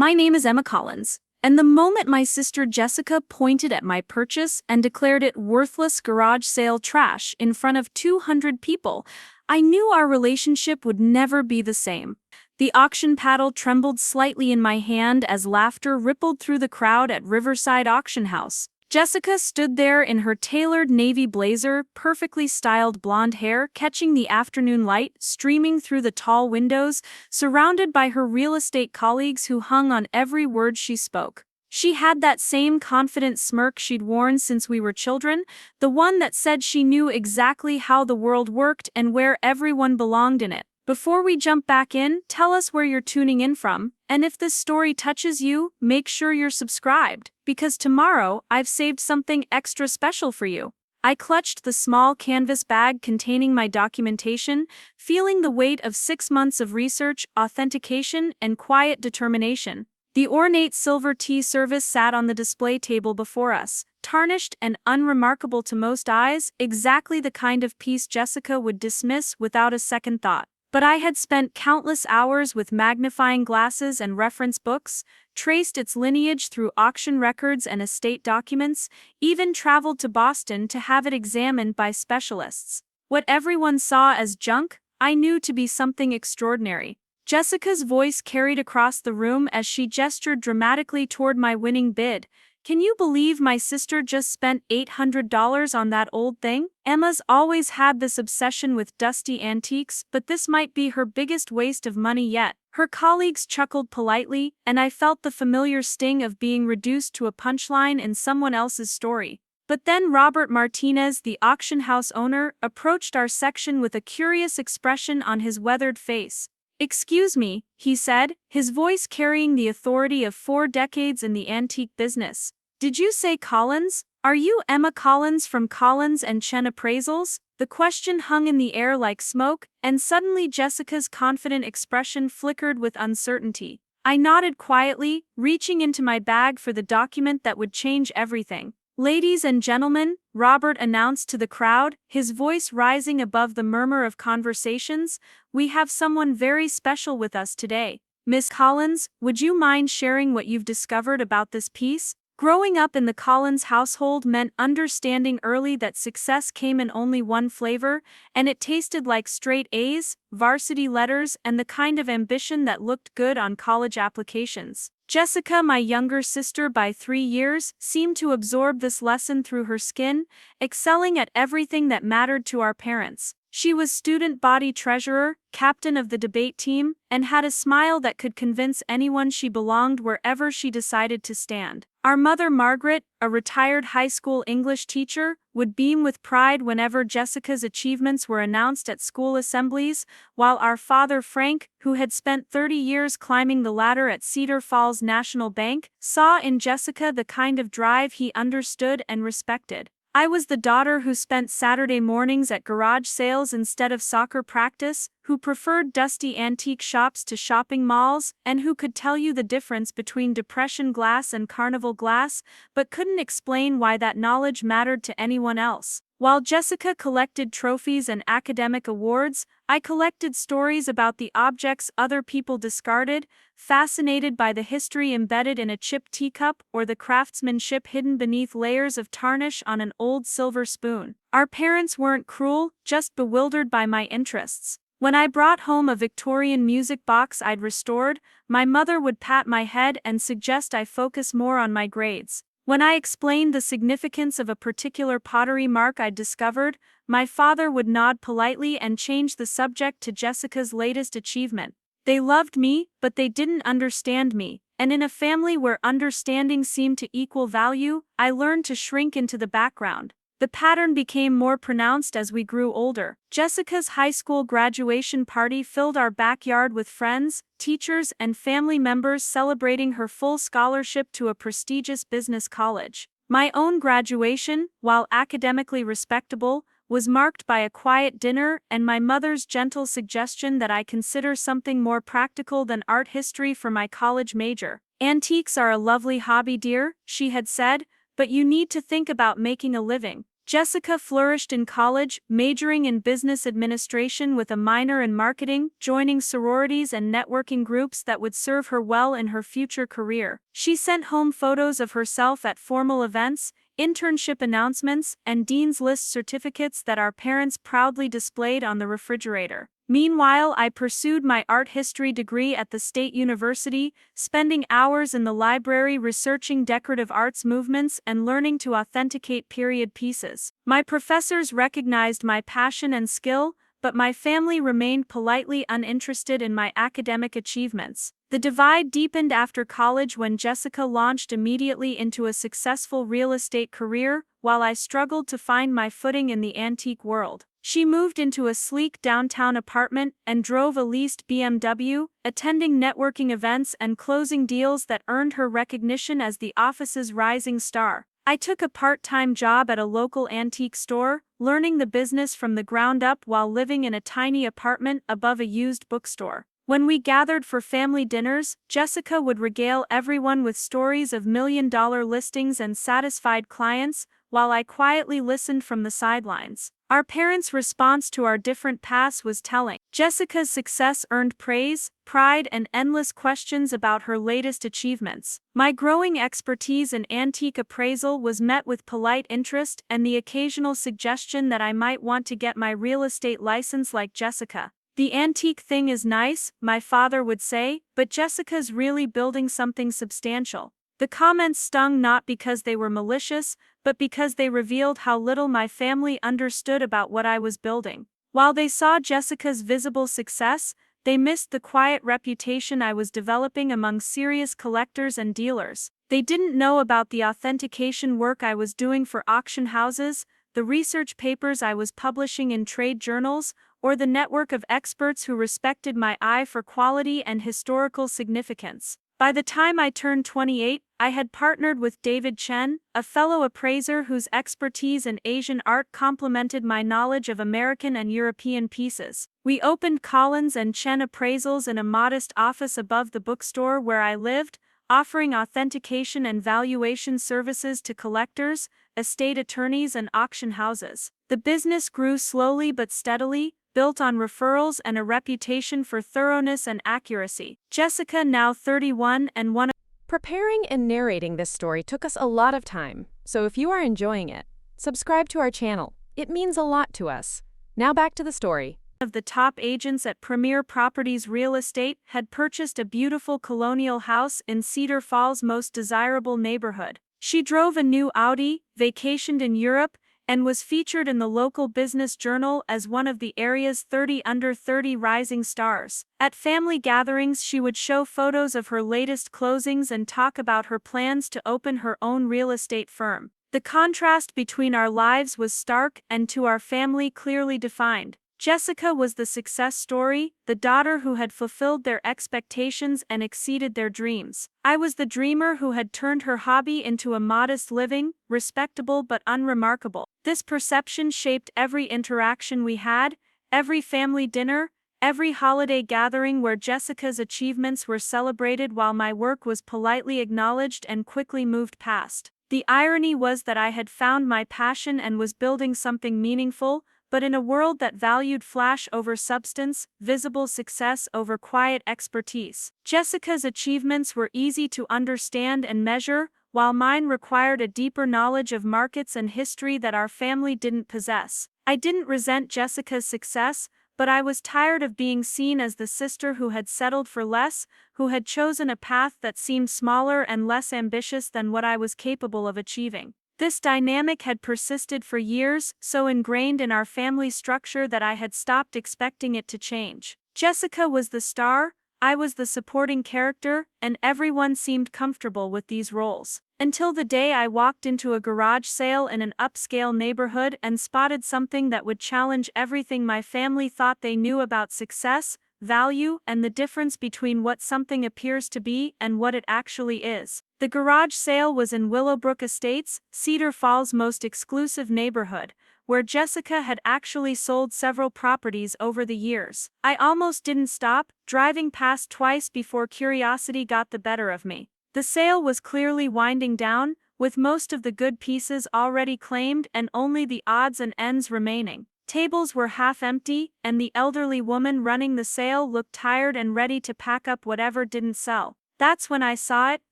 My name is Emma Collins, and the moment my sister Jessica pointed at my purchase and declared it worthless garage sale trash in front of 200 people, I knew our relationship would never be the same. The auction paddle trembled slightly in my hand as laughter rippled through the crowd at Riverside Auction House. Jessica stood there in her tailored navy blazer, perfectly styled blonde hair catching the afternoon light streaming through the tall windows, surrounded by her real estate colleagues who hung on every word she spoke. She had that same confident smirk she'd worn since we were children, the one that said she knew exactly how the world worked and where everyone belonged in it. Before we jump back in, tell us where you're tuning in from, and if this story touches you, make sure you're subscribed, because tomorrow I've saved something extra special for you. I clutched the small canvas bag containing my documentation, feeling the weight of 6 months of research, authentication, and quiet determination. The ornate silver tea service sat on the display table before us, tarnished and unremarkable to most eyes, exactly the kind of piece Jessica would dismiss without a second thought. But I had spent countless hours with magnifying glasses and reference books, traced its lineage through auction records and estate documents, even traveled to Boston to have it examined by specialists. What everyone saw as junk, I knew to be something extraordinary. Jessica's voice carried across the room as she gestured dramatically toward my winning bid. Can you believe my sister just spent $800 on that old thing? Emma's always had this obsession with dusty antiques, but this might be her biggest waste of money yet. Her colleagues chuckled politely, and I felt the familiar sting of being reduced to a punchline in someone else's story. But then Robert Martinez, the auction house owner, approached our section with a curious expression on his weathered face. "Excuse me," he said, his voice carrying the authority of 4 decades in the antique business. "Did you say Collins? Are you Emma Collins from Collins & Chen Appraisals?" The question hung in the air like smoke, and suddenly Jessica's confident expression flickered with uncertainty. I nodded quietly, reaching into my bag for the document that would change everything. "Ladies and gentlemen," Robert announced to the crowd, his voice rising above the murmur of conversations, "we have someone very special with us today. Miss Collins, would you mind sharing what you've discovered about this piece?" Growing up in the Collins household meant understanding early that success came in only one flavor, and it tasted like straight A's, varsity letters, and the kind of ambition that looked good on college applications. Jessica, my younger sister by 3 years, seemed to absorb this lesson through her skin, excelling at everything that mattered to our parents. She was student body treasurer, captain of the debate team, and had a smile that could convince anyone she belonged wherever she decided to stand. Our mother Margaret, a retired high school English teacher, would beam with pride whenever Jessica's achievements were announced at school assemblies, while our father Frank, who had spent 30 years climbing the ladder at Cedar Falls National Bank, saw in Jessica the kind of drive he understood and respected. I was the daughter who spent Saturday mornings at garage sales instead of soccer practice, who preferred dusty antique shops to shopping malls, and who could tell you the difference between Depression glass and Carnival glass, but couldn't explain why that knowledge mattered to anyone else. While Jessica collected trophies and academic awards, I collected stories about the objects other people discarded, fascinated by the history embedded in a chipped teacup or the craftsmanship hidden beneath layers of tarnish on an old silver spoon. Our parents weren't cruel, just bewildered by my interests. When I brought home a Victorian music box I'd restored, my mother would pat my head and suggest I focus more on my grades. When I explained the significance of a particular pottery mark I'd discovered, my father would nod politely and change the subject to Jessica's latest achievement. They loved me, but they didn't understand me, and in a family where understanding seemed to equal value, I learned to shrink into the background. The pattern became more pronounced as we grew older. Jessica's high school graduation party filled our backyard with friends, teachers, and family members celebrating her full scholarship to a prestigious business college. My own graduation, while academically respectable, was marked by a quiet dinner and my mother's gentle suggestion that I consider something more practical than art history for my college major. "Antiques are a lovely hobby, dear," she had said, "but you need to think about making a living." Jessica flourished in college, majoring in business administration with a minor in marketing, joining sororities and networking groups that would serve her well in her future career. She sent home photos of herself at formal events, internship announcements, and Dean's List certificates that our parents proudly displayed on the refrigerator. Meanwhile, I pursued my art history degree at the State University, spending hours in the library researching decorative arts movements and learning to authenticate period pieces. My professors recognized my passion and skill, but my family remained politely uninterested in my academic achievements. The divide deepened after college when Jessica launched immediately into a successful real estate career, while I struggled to find my footing in the antique world. She moved into a sleek downtown apartment and drove a leased BMW, attending networking events and closing deals that earned her recognition as the office's rising star. I took a part-time job at a local antique store, learning the business from the ground up while living in a tiny apartment above a used bookstore. When we gathered for family dinners, Jessica would regale everyone with stories of million-dollar listings and satisfied clients, while I quietly listened from the sidelines. Our parents' response to our different paths was telling. Jessica's success earned praise, pride, and endless questions about her latest achievements. My growing expertise in antique appraisal was met with polite interest and the occasional suggestion that I might want to get my real estate license like Jessica. "The antique thing is nice," my father would say, "but Jessica's really building something substantial." The comments stung not because they were malicious, but because they revealed how little my family understood about what I was building. While they saw Jessica's visible success, they missed the quiet reputation I was developing among serious collectors and dealers. They didn't know about the authentication work I was doing for auction houses, the research papers I was publishing in trade journals, or the network of experts who respected my eye for quality and historical significance. By the time I turned 28, I had partnered with David Chen, a fellow appraiser whose expertise in Asian art complemented my knowledge of American and European pieces. We opened Collins and Chen Appraisals in a modest office above the bookstore where I lived, offering authentication and valuation services to collectors, estate attorneys, and auction houses. The business grew slowly but steadily, built on referrals and a reputation for thoroughness and accuracy. Jessica, now 31 and one. Preparing and narrating this story took us a lot of time, so if you are enjoying it, subscribe to our channel. It means a lot to us. Now back to the story. Of the top agents at Premier Properties Real Estate had purchased a beautiful colonial house in Cedar Falls' most desirable neighborhood. She drove a new Audi, vacationed in Europe, and was featured in the local business journal as one of the area's 30 under 30 rising stars. At family gatherings, she would show photos of her latest closings and talk about her plans to open her own real estate firm. The contrast between our lives was stark and to our family clearly defined. Jessica was the success story, the daughter who had fulfilled their expectations and exceeded their dreams. I was the dreamer who had turned her hobby into a modest living, respectable but unremarkable. This perception shaped every interaction we had, every family dinner, every holiday gathering where Jessica's achievements were celebrated while my work was politely acknowledged and quickly moved past. The irony was that I had found my passion and was building something meaningful, but in a world that valued flash over substance, visible success over quiet expertise. Jessica's achievements were easy to understand and measure, while mine required a deeper knowledge of markets and history that our family didn't possess. I didn't resent Jessica's success, but I was tired of being seen as the sister who had settled for less, who had chosen a path that seemed smaller and less ambitious than what I was capable of achieving. This dynamic had persisted for years, so ingrained in our family structure that I had stopped expecting it to change. Jessica was the star, I was the supporting character, and everyone seemed comfortable with these roles. Until the day I walked into a garage sale in an upscale neighborhood and spotted something that would challenge everything my family thought they knew about success, value, and the difference between what something appears to be and what it actually is. The garage sale was in Willowbrook Estates, Cedar Falls' most exclusive neighborhood, where Jessica had actually sold several properties over the years. I almost didn't stop, driving past twice before curiosity got the better of me. The sale was clearly winding down, with most of the good pieces already claimed and only the odds and ends remaining. Tables were half empty, and the elderly woman running the sale looked tired and ready to pack up whatever didn't sell. That's when I saw it,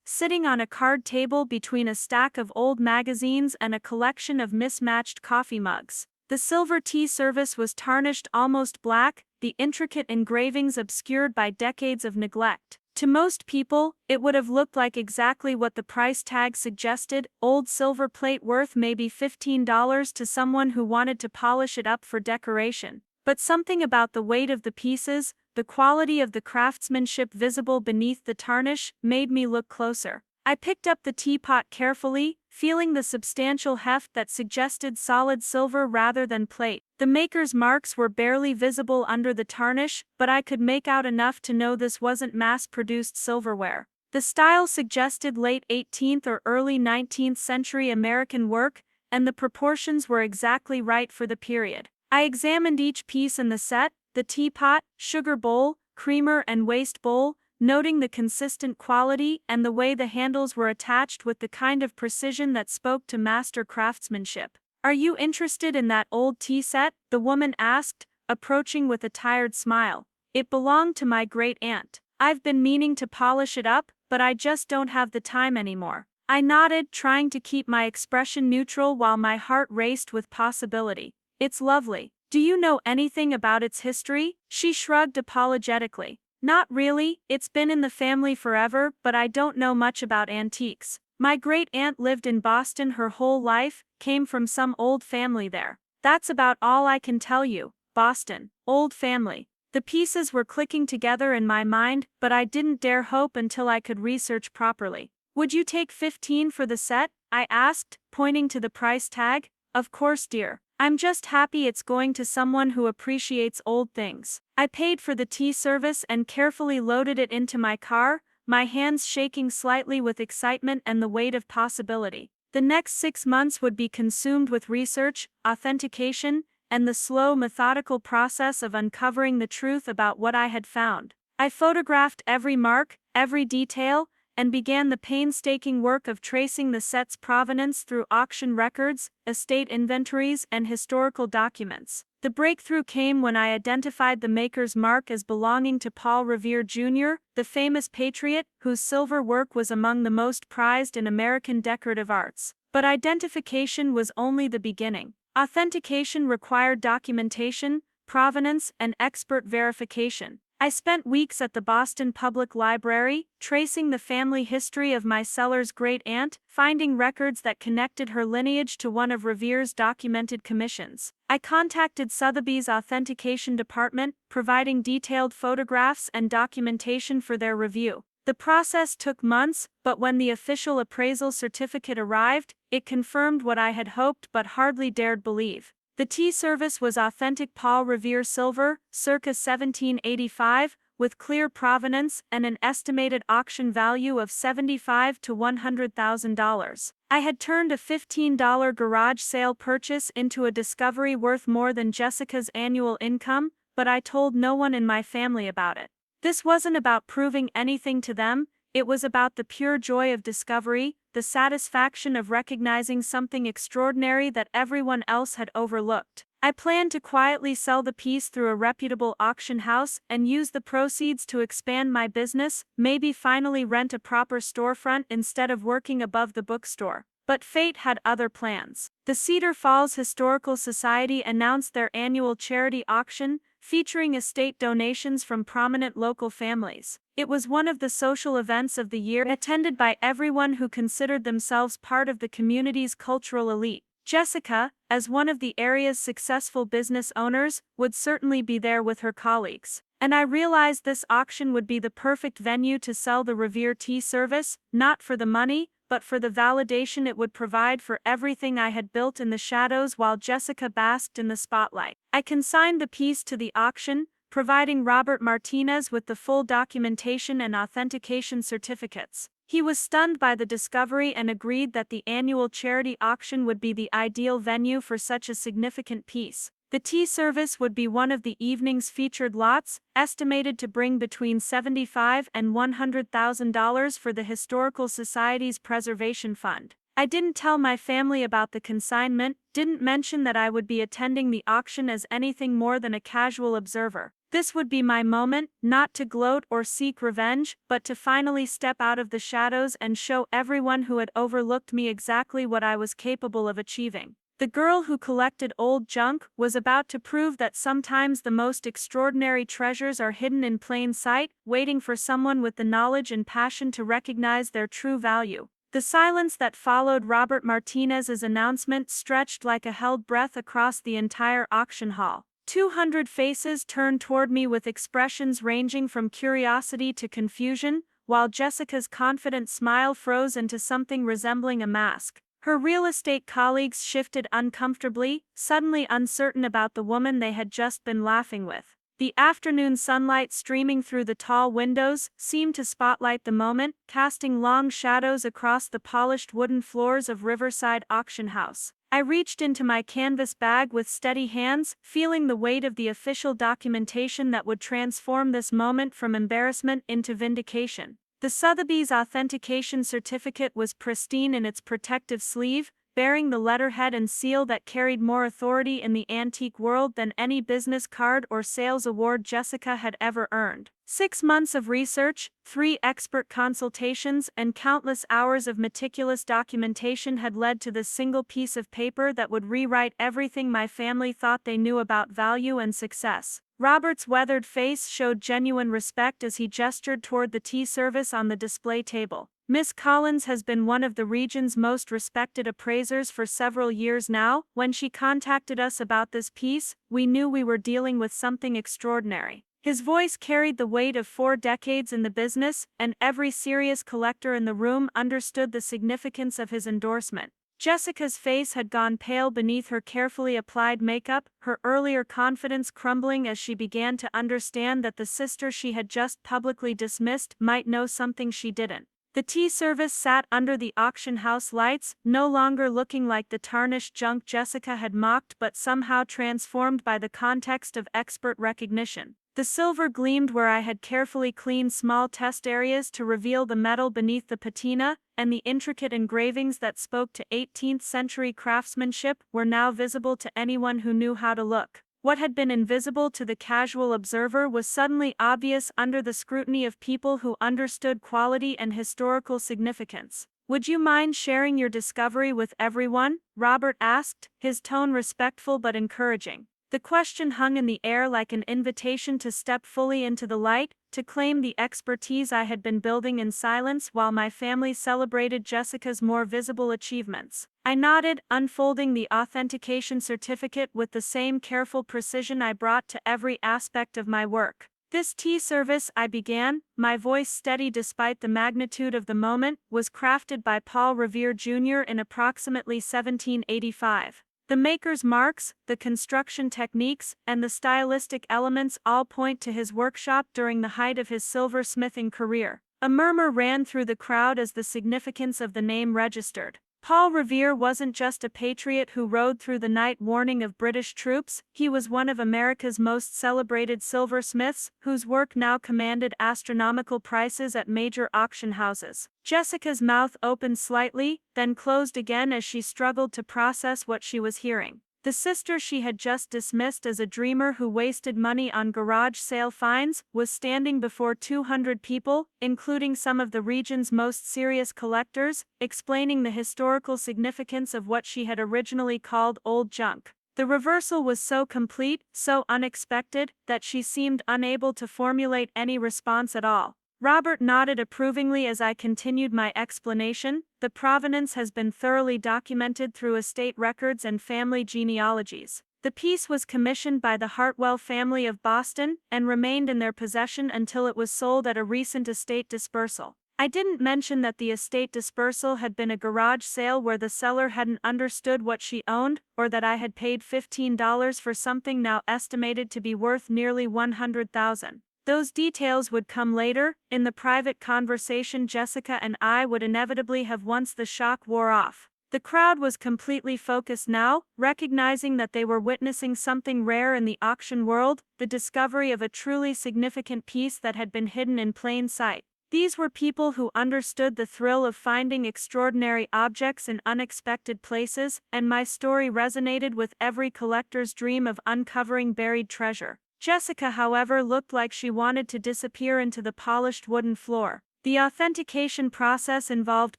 sitting on a card table between a stack of old magazines and a collection of mismatched coffee mugs. The silver tea service was tarnished almost black, the intricate engravings obscured by decades of neglect. To most people, it would have looked like exactly what the price tag suggested, old silver plate worth maybe $15 to someone who wanted to polish it up for decoration. But something about the weight of the pieces, the quality of the craftsmanship visible beneath the tarnish, made me look closer. I picked up the teapot carefully, feeling the substantial heft that suggested solid silver rather than plate. The maker's marks were barely visible under the tarnish, but I could make out enough to know this wasn't mass-produced silverware. The style suggested late 18th or early 19th century American work, and the proportions were exactly right for the period. I examined each piece in the set, the teapot, sugar bowl, creamer and waste bowl, noting the consistent quality and the way the handles were attached with the kind of precision that spoke to master craftsmanship. "Are you interested in that old tea set?" the woman asked, approaching with a tired smile. "It belonged to my great-aunt. I've been meaning to polish it up, but I just don't have the time anymore." I nodded, trying to keep my expression neutral while my heart raced with possibility. "It's lovely. Do you know anything about its history?" She shrugged apologetically. "Not really, it's been in the family forever, but I don't know much about antiques. My great-aunt lived in Boston her whole life, came from some old family there. That's about all I can tell you. Boston, old family." The pieces were clicking together in my mind, but I didn't dare hope until I could research properly. "Would you take 15 for the set?" I asked, pointing to the price tag. "Of course, dear. I'm just happy it's going to someone who appreciates old things." I paid for the tea service and carefully loaded it into my car, my hands shaking slightly with excitement and the weight of possibility. The next 6 months would be consumed with research, authentication, and the slow, methodical process of uncovering the truth about what I had found. I photographed every mark, every detail, and began the painstaking work of tracing the set's provenance through auction records, estate inventories, and historical documents. The breakthrough came when I identified the maker's mark as belonging to Paul Revere Jr., the famous patriot, whose silver work was among the most prized in American decorative arts. But identification was only the beginning. Authentication required documentation, provenance, and expert verification. I spent weeks at the Boston Public Library, tracing the family history of my seller's great-aunt, finding records that connected her lineage to one of Revere's documented commissions. I contacted Sotheby's authentication department, providing detailed photographs and documentation for their review. The process took months, but when the official appraisal certificate arrived, it confirmed what I had hoped but hardly dared believe. The tea service was authentic Paul Revere silver, circa 1785, with clear provenance and an estimated auction value of $75,000 to $100,000. I had turned a $15 garage sale purchase into a discovery worth more than Jessica's annual income, but I told no one in my family about it. This wasn't about proving anything to them, it was about the pure joy of discovery, the satisfaction of recognizing something extraordinary that everyone else had overlooked. I planned to quietly sell the piece through a reputable auction house and use the proceeds to expand my business, maybe finally rent a proper storefront instead of working above the bookstore. But fate had other plans. The Cedar Falls Historical Society announced their annual charity auction, featuring estate donations from prominent local families. It was one of the social events of the year, attended by everyone who considered themselves part of the community's cultural elite. Jessica, as one of the area's successful business owners, would certainly be there with her colleagues. And I realized this auction would be the perfect venue to sell the Revere tea service, not for the money, but for the validation it would provide for everything I had built in the shadows while Jessica basked in the spotlight. I consigned the piece to the auction, providing Robert Martinez with the full documentation and authentication certificates. He was stunned by the discovery and agreed that the annual charity auction would be the ideal venue for such a significant piece. The tea service would be one of the evening's featured lots, estimated to bring between $75,000 and $100,000 for the Historical Society's Preservation Fund. I didn't tell my family about the consignment, didn't mention that I would be attending the auction as anything more than a casual observer. This would be my moment, not to gloat or seek revenge, but to finally step out of the shadows and show everyone who had overlooked me exactly what I was capable of achieving. The girl who collected old junk was about to prove that sometimes the most extraordinary treasures are hidden in plain sight, waiting for someone with the knowledge and passion to recognize their true value. The silence that followed Robert Martinez's announcement stretched like a held breath across the entire auction hall. 200 faces turned toward me with expressions ranging from curiosity to confusion, while Jessica's confident smile froze into something resembling a mask. Her real estate colleagues shifted uncomfortably, suddenly uncertain about the woman they had just been laughing with. The afternoon sunlight streaming through the tall windows seemed to spotlight the moment, casting long shadows across the polished wooden floors of Riverside Auction House. I reached into my canvas bag with steady hands, feeling the weight of the official documentation that would transform this moment from embarrassment into vindication. The Sotheby's authentication certificate was pristine in its protective sleeve, bearing the letterhead and seal that carried more authority in the antique world than any business card or sales award Jessica had ever earned. 6 months of research, 3 expert consultations, and countless hours of meticulous documentation had led to this single piece of paper that would rewrite everything my family thought they knew about value and success. Robert's weathered face showed genuine respect as he gestured toward the tea service on the display table. Miss Collins has been one of the region's most respected appraisers for several years now. When she contacted us about this piece, we knew we were dealing with something extraordinary. His voice carried the weight of 4 decades in the business, and every serious collector in the room understood the significance of his endorsement. Jessica's face had gone pale beneath her carefully applied makeup, her earlier confidence crumbling as she began to understand that the sister she had just publicly dismissed might know something she didn't. The tea service sat under the auction house lights, no longer looking like the tarnished junk Jessica had mocked but somehow transformed by the context of expert recognition. The silver gleamed where I had carefully cleaned small test areas to reveal the metal beneath the patina, and the intricate engravings that spoke to 18th-century craftsmanship were now visible to anyone who knew how to look. What had been invisible to the casual observer was suddenly obvious under the scrutiny of people who understood quality and historical significance. "Would you mind sharing your discovery with everyone?" Robert asked, his tone respectful but encouraging. The question hung in the air like an invitation to step fully into the light, to claim the expertise I had been building in silence while my family celebrated Jessica's more visible achievements. I nodded, unfolding the authentication certificate with the same careful precision I brought to every aspect of my work. "This tea service," I began, my voice steady despite the magnitude of the moment, "was crafted by Paul Revere Jr. in approximately 1785. The maker's marks, the construction techniques, and the stylistic elements all point to his workshop during the height of his silversmithing career." A murmur ran through the crowd as the significance of the name registered. Paul Revere wasn't just a patriot who rode through the night warning of British troops, he was one of America's most celebrated silversmiths, whose work now commanded astronomical prices at major auction houses. Jessica's mouth opened slightly, then closed again as she struggled to process what she was hearing. The sister she had just dismissed as a dreamer who wasted money on garage sale finds was standing before 200 people, including some of the region's most serious collectors, explaining the historical significance of what she had originally called old junk. The reversal was so complete, so unexpected, that she seemed unable to formulate any response at all. Robert nodded approvingly as I continued my explanation. "The provenance has been thoroughly documented through estate records and family genealogies. The piece was commissioned by the Hartwell family of Boston and remained in their possession until it was sold at a recent estate dispersal." I didn't mention that the estate dispersal had been a garage sale where the seller hadn't understood what she owned, or that I had paid $15 for something now estimated to be worth nearly $100,000. Those details would come later, in the private conversation Jessica and I would inevitably have once the shock wore off. The crowd was completely focused now, recognizing that they were witnessing something rare in the auction world, the discovery of a truly significant piece that had been hidden in plain sight. These were people who understood the thrill of finding extraordinary objects in unexpected places, and my story resonated with every collector's dream of uncovering buried treasure. Jessica, however, looked like she wanted to disappear into the polished wooden floor. The authentication process involved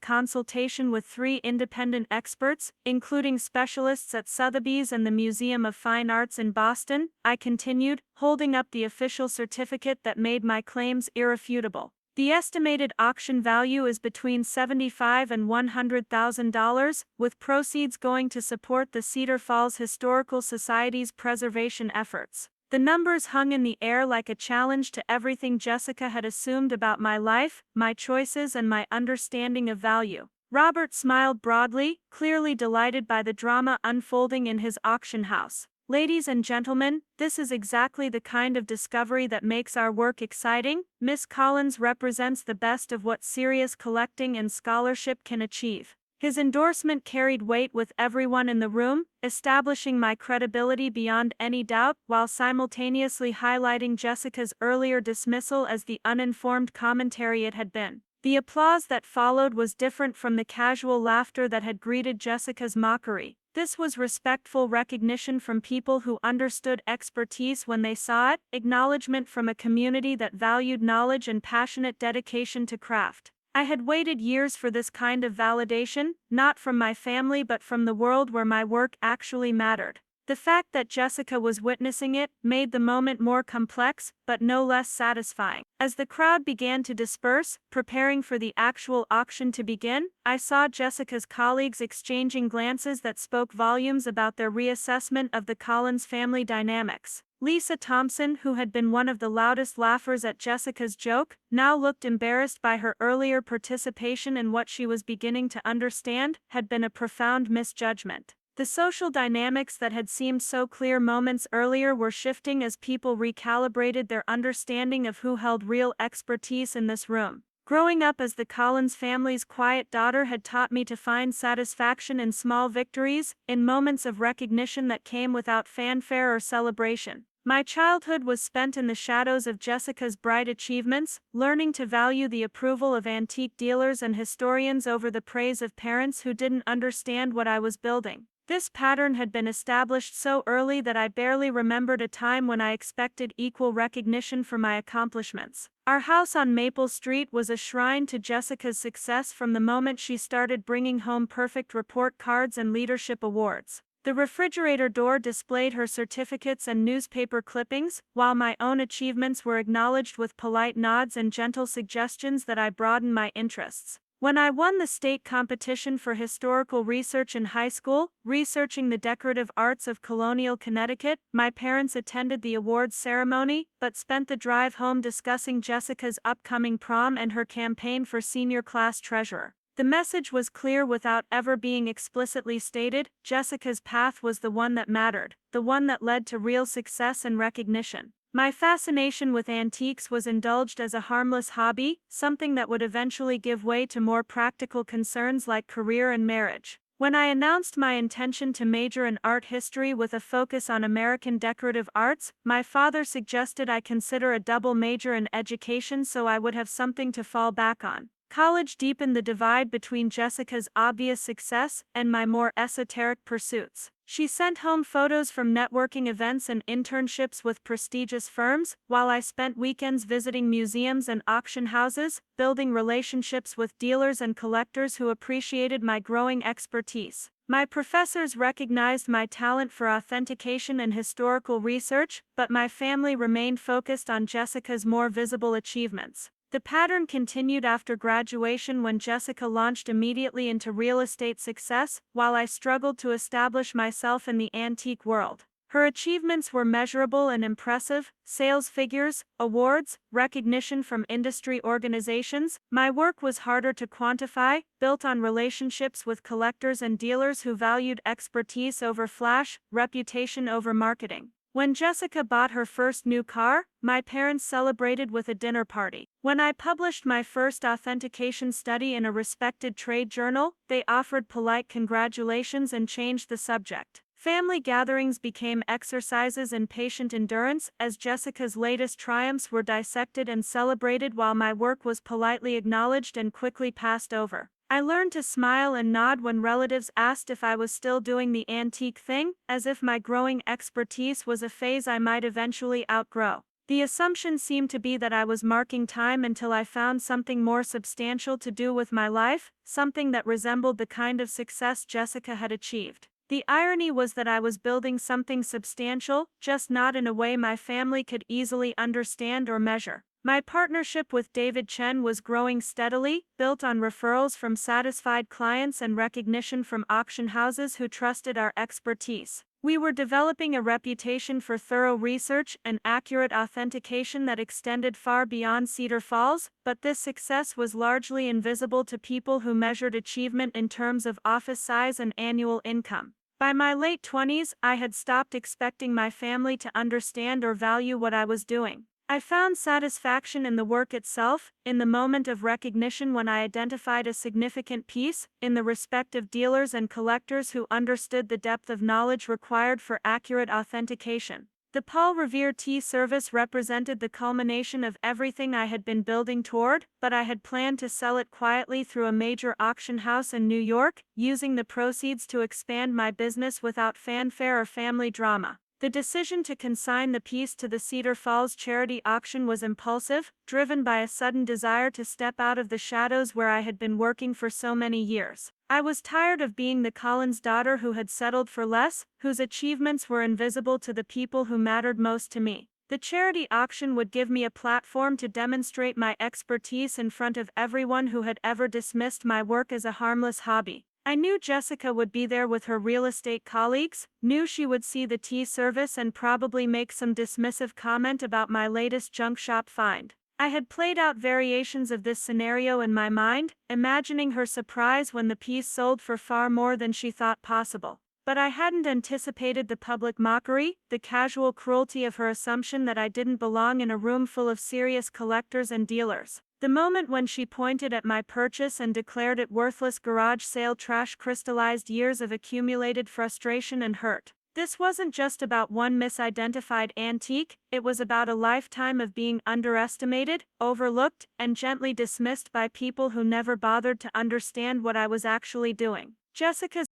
consultation with 3 independent experts, including specialists at Sotheby's and the Museum of Fine Arts in Boston, I continued, holding up the official certificate that made my claims irrefutable. The estimated auction value is between $75,000 and $100,000, with proceeds going to support the Cedar Falls Historical Society's preservation efforts. The numbers hung in the air like a challenge to everything Jessica had assumed about my life, my choices, and my understanding of value. Robert smiled broadly, clearly delighted by the drama unfolding in his auction house. Ladies and gentlemen, this is exactly the kind of discovery that makes our work exciting. Miss Collins represents the best of what serious collecting and scholarship can achieve. His endorsement carried weight with everyone in the room, establishing my credibility beyond any doubt, while simultaneously highlighting Jessica's earlier dismissal as the uninformed commentary it had been. The applause that followed was different from the casual laughter that had greeted Jessica's mockery. This was respectful recognition from people who understood expertise when they saw it, acknowledgement from a community that valued knowledge and passionate dedication to craft. I had waited years for this kind of validation, not from my family but from the world where my work actually mattered. The fact that Jessica was witnessing it made the moment more complex, but no less satisfying. As the crowd began to disperse, preparing for the actual auction to begin, I saw Jessica's colleagues exchanging glances that spoke volumes about their reassessment of the Collins family dynamics. Lisa Thompson, who had been one of the loudest laughers at Jessica's joke, now looked embarrassed by her earlier participation in what she was beginning to understand had been a profound misjudgment. The social dynamics that had seemed so clear moments earlier were shifting as people recalibrated their understanding of who held real expertise in this room. Growing up as the Collins family's quiet daughter had taught me to find satisfaction in small victories, in moments of recognition that came without fanfare or celebration. My childhood was spent in the shadows of Jessica's bright achievements, learning to value the approval of antique dealers and historians over the praise of parents who didn't understand what I was building. This pattern had been established so early that I barely remembered a time when I expected equal recognition for my accomplishments. Our house on Maple Street was a shrine to Jessica's success from the moment she started bringing home perfect report cards and leadership awards. The refrigerator door displayed her certificates and newspaper clippings, while my own achievements were acknowledged with polite nods and gentle suggestions that I broaden my interests. When I won the state competition for historical research in high school, researching the decorative arts of colonial Connecticut, my parents attended the awards ceremony, but spent the drive home discussing Jessica's upcoming prom and her campaign for senior class treasurer. The message was clear without ever being explicitly stated: Jessica's path was the one that mattered, the one that led to real success and recognition. My fascination with antiques was indulged as a harmless hobby, something that would eventually give way to more practical concerns like career and marriage. When I announced my intention to major in art history with a focus on American decorative arts, my father suggested I consider a double major in education so I would have something to fall back on. College deepened the divide between Jessica's obvious success and my more esoteric pursuits. She sent home photos from networking events and internships with prestigious firms, while I spent weekends visiting museums and auction houses, building relationships with dealers and collectors who appreciated my growing expertise. My professors recognized my talent for authentication and historical research, but my family remained focused on Jessica's more visible achievements. The pattern continued after graduation when Jessica launched immediately into real estate success, while I struggled to establish myself in the antique world. Her achievements were measurable and impressive: sales figures, awards, recognition from industry organizations. My work was harder to quantify, built on relationships with collectors and dealers who valued expertise over flash, reputation over marketing. When Jessica bought her first new car, my parents celebrated with a dinner party. When I published my first authentication study in a respected trade journal, they offered polite congratulations and changed the subject. Family gatherings became exercises in patient endurance as Jessica's latest triumphs were dissected and celebrated while my work was politely acknowledged and quickly passed over. I learned to smile and nod when relatives asked if I was still doing the antique thing, as if my growing expertise was a phase I might eventually outgrow. The assumption seemed to be that I was marking time until I found something more substantial to do with my life, something that resembled the kind of success Jessica had achieved. The irony was that I was building something substantial, just not in a way my family could easily understand or measure. My partnership with David Chen was growing steadily, built on referrals from satisfied clients and recognition from auction houses who trusted our expertise. We were developing a reputation for thorough research and accurate authentication that extended far beyond Cedar Falls, but this success was largely invisible to people who measured achievement in terms of office size and annual income. By my late 20s, I had stopped expecting my family to understand or value what I was doing. I found satisfaction in the work itself, in the moment of recognition when I identified a significant piece, in the respect of dealers and collectors who understood the depth of knowledge required for accurate authentication. The Paul Revere tea service represented the culmination of everything I had been building toward, but I had planned to sell it quietly through a major auction house in New York, using the proceeds to expand my business without fanfare or family drama. The decision to consign the piece to the Cedar Falls charity auction was impulsive, driven by a sudden desire to step out of the shadows where I had been working for so many years. I was tired of being the Collins daughter who had settled for less, whose achievements were invisible to the people who mattered most to me. The charity auction would give me a platform to demonstrate my expertise in front of everyone who had ever dismissed my work as a harmless hobby. I knew Jessica would be there with her real estate colleagues, knew she would see the tea service and probably make some dismissive comment about my latest junk shop find. I had played out variations of this scenario in my mind, imagining her surprise when the piece sold for far more than she thought possible. But I hadn't anticipated the public mockery, the casual cruelty of her assumption that I didn't belong in a room full of serious collectors and dealers. The moment when she pointed at my purchase and declared it worthless garage sale trash crystallized years of accumulated frustration and hurt. This wasn't just about one misidentified antique, it was about a lifetime of being underestimated, overlooked, and gently dismissed by people who never bothered to understand what I was actually doing. Jessica's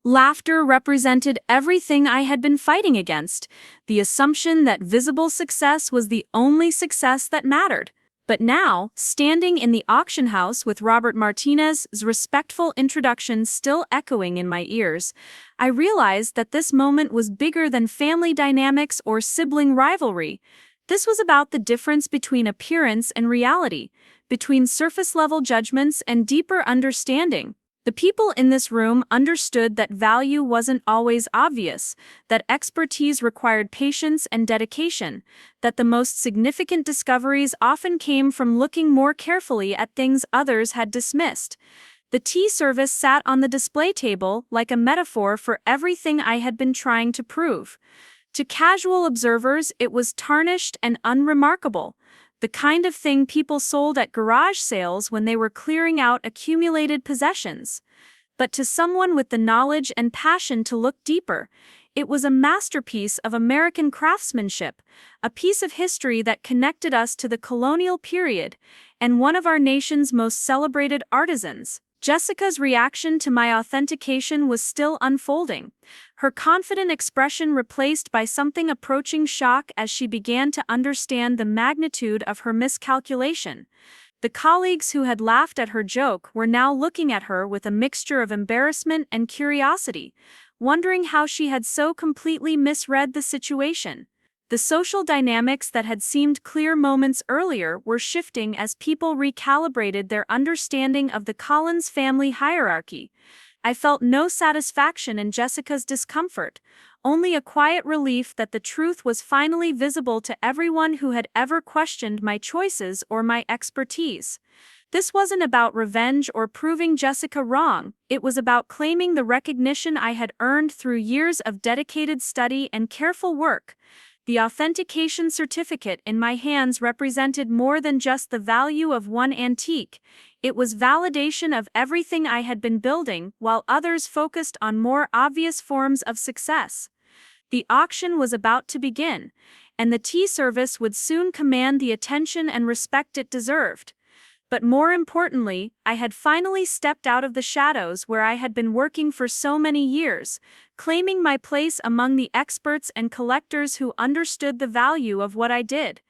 laughter represented everything I had been fighting against, the assumption that visible success was the only success that mattered. But now, standing in the auction house with Robert Martinez's respectful introduction still echoing in my ears, I realized that this moment was bigger than family dynamics or sibling rivalry. This was about the difference between appearance and reality, between surface-level judgments and deeper understanding. The people in this room understood that value wasn't always obvious, that expertise required patience and dedication, that the most significant discoveries often came from looking more carefully at things others had dismissed. The tea service sat on the display table like a metaphor for everything I had been trying to prove. To casual observers, it was tarnished and unremarkable, the kind of thing people sold at garage sales when they were clearing out accumulated possessions. But to someone with the knowledge and passion to look deeper, it was a masterpiece of American craftsmanship, a piece of history that connected us to the colonial period, and one of our nation's most celebrated artisans. Jessica's reaction to my authentication was still unfolding, her confident expression replaced by something approaching shock as she began to understand the magnitude of her miscalculation. The colleagues who had laughed at her joke were now looking at her with a mixture of embarrassment and curiosity, wondering how she had so completely misread the situation. The social dynamics that had seemed clear moments earlier were shifting as people recalibrated their understanding of the Collins family hierarchy. I felt no satisfaction in Jessica's discomfort, only a quiet relief that the truth was finally visible to everyone who had ever questioned my choices or my expertise. This wasn't about revenge or proving Jessica wrong, it was about claiming the recognition I had earned through years of dedicated study and careful work. The authentication certificate in my hands represented more than just the value of one antique. It was validation of everything I had been building, while others focused on more obvious forms of success. The auction was about to begin, and the tea service would soon command the attention and respect it deserved. But more importantly, I had finally stepped out of the shadows where I had been working for so many years, claiming my place among the experts and collectors who understood the value of what I did.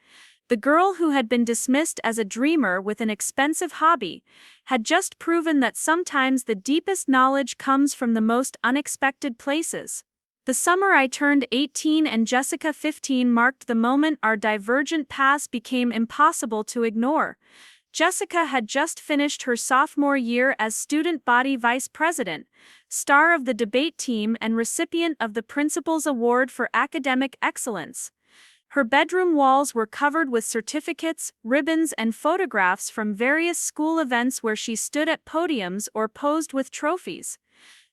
The girl who had been dismissed as a dreamer with an expensive hobby had just proven that sometimes the deepest knowledge comes from the most unexpected places. The summer I turned 18 and Jessica 15 marked the moment our divergent paths became impossible to ignore. Jessica had just finished her sophomore year as student body vice president, star of the debate team and recipient of the Principal's Award for Academic Excellence. Her bedroom walls were covered with certificates, ribbons, and photographs from various school events where she stood at podiums or posed with trophies.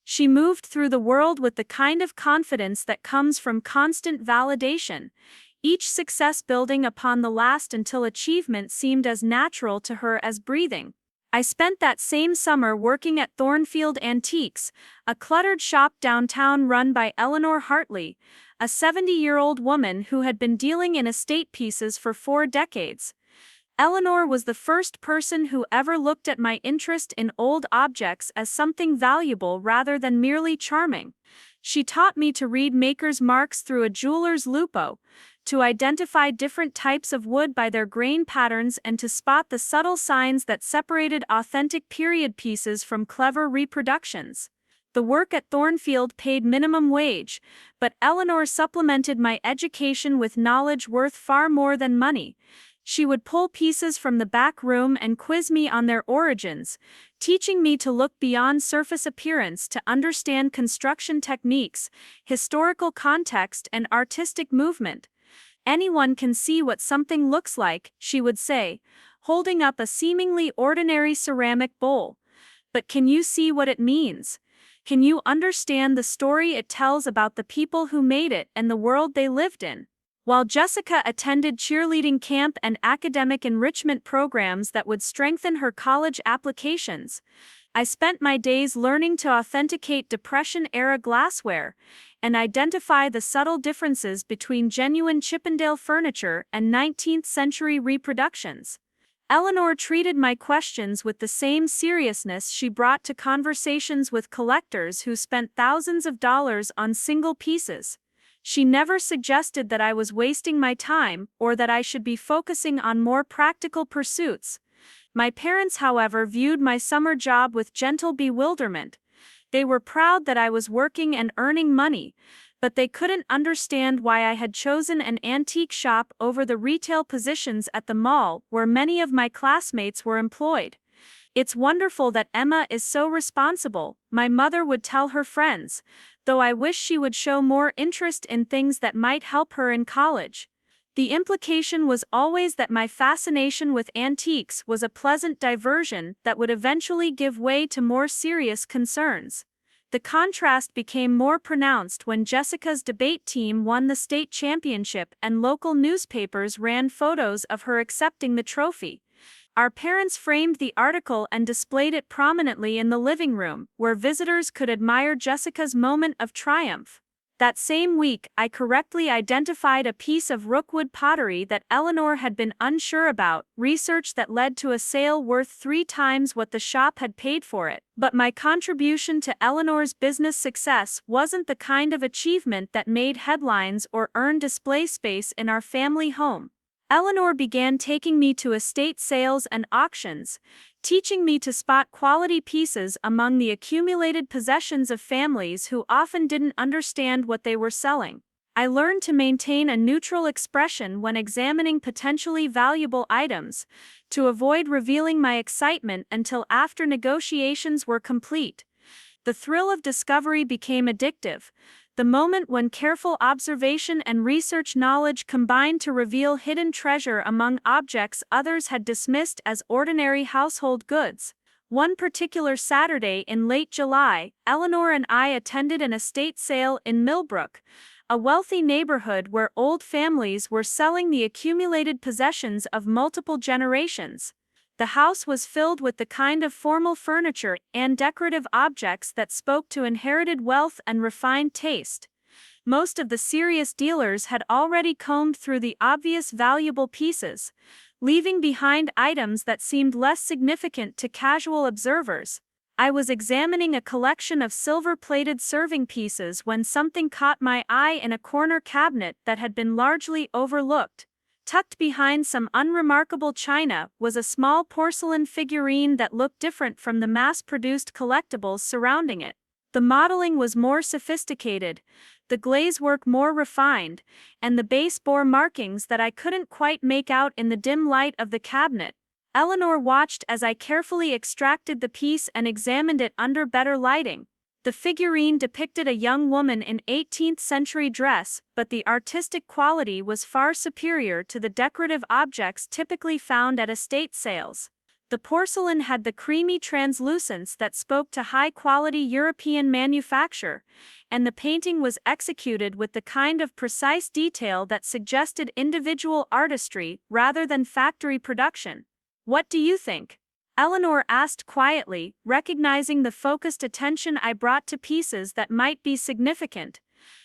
She moved through the world with the kind of confidence that comes from constant validation, each success building upon the last until achievement seemed as natural to her as breathing. I spent that same summer working at Thornfield Antiques, a cluttered shop downtown run by Eleanor Hartley, a 70-year-old woman who had been dealing in estate pieces for 4 decades. Eleanor was the first person who ever looked at my interest in old objects as something valuable rather than merely charming. She taught me to read maker's marks through a jeweler's lupo, to identify different types of wood by their grain patterns and to spot the subtle signs that separated authentic period pieces from clever reproductions. The work at Thornfield paid minimum wage, but Eleanor supplemented my education with knowledge worth far more than money. She would pull pieces from the back room and quiz me on their origins, teaching me to look beyond surface appearance to understand construction techniques, historical context, and artistic movement. "Anyone can see what something looks like," she would say, holding up a seemingly ordinary ceramic bowl. "But can you see what it means? Can you understand the story it tells about the people who made it and the world they lived in?" While Jessica attended cheerleading camp and academic enrichment programs that would strengthen her college applications, I spent my days learning to authenticate Depression-era glassware and identify the subtle differences between genuine Chippendale furniture and 19th-century reproductions. Eleanor treated my questions with the same seriousness she brought to conversations with collectors who spent thousands of dollars on single pieces. She never suggested that I was wasting my time or that I should be focusing on more practical pursuits. My parents, however, viewed my summer job with gentle bewilderment. They were proud that I was working and earning money, but they couldn't understand why I had chosen an antique shop over the retail positions at the mall where many of my classmates were employed. "It's wonderful that Emma is so responsible," my mother would tell her friends, though I wish she would show more interest in things that might help her in college. The implication was always that my fascination with antiques was a pleasant diversion that would eventually give way to more serious concerns. The contrast became more pronounced when Jessica's debate team won the state championship and local newspapers ran photos of her accepting the trophy. Our parents framed the article and displayed it prominently in the living room, where visitors could admire Jessica's moment of triumph. That same week, I correctly identified a piece of rookwood pottery that Eleanor had been unsure about, research that led to a sale worth 3 times what the shop had paid for it. But my contribution to Eleanor's business success wasn't the kind of achievement that made headlines or earned display space in our family home. Eleanor began taking me to estate sales and auctions, teaching me to spot quality pieces among the accumulated possessions of families who often didn't understand what they were selling. I learned to maintain a neutral expression when examining potentially valuable items, to avoid revealing my excitement until after negotiations were complete. The thrill of discovery became addictive, the moment when careful observation and research knowledge combined to reveal hidden treasure among objects others had dismissed as ordinary household goods. One particular Saturday in late July, Eleanor and I attended an estate sale in Millbrook, a wealthy neighborhood where old families were selling the accumulated possessions of multiple generations. The house was filled with the kind of formal furniture and decorative objects that spoke to inherited wealth and refined taste. Most of the serious dealers had already combed through the obvious valuable pieces, leaving behind items that seemed less significant to casual observers. I was examining a collection of silver-plated serving pieces when something caught my eye in a corner cabinet that had been largely overlooked. Tucked behind some unremarkable china was a small porcelain figurine that looked different from the mass-produced collectibles surrounding it. The modeling was more sophisticated, the glazework more refined, and the base bore markings that I couldn't quite make out in the dim light of the cabinet. Eleanor watched as I carefully extracted the piece and examined it under better lighting. The figurine depicted a young woman in 18th-century dress, but the artistic quality was far superior to the decorative objects typically found at estate sales. The porcelain had the creamy translucence that spoke to high-quality European manufacture, and the painting was executed with the kind of precise detail that suggested individual artistry rather than factory production. "What do you think?" Eleanor asked quietly, recognizing the focused attention I brought to pieces that might be significant.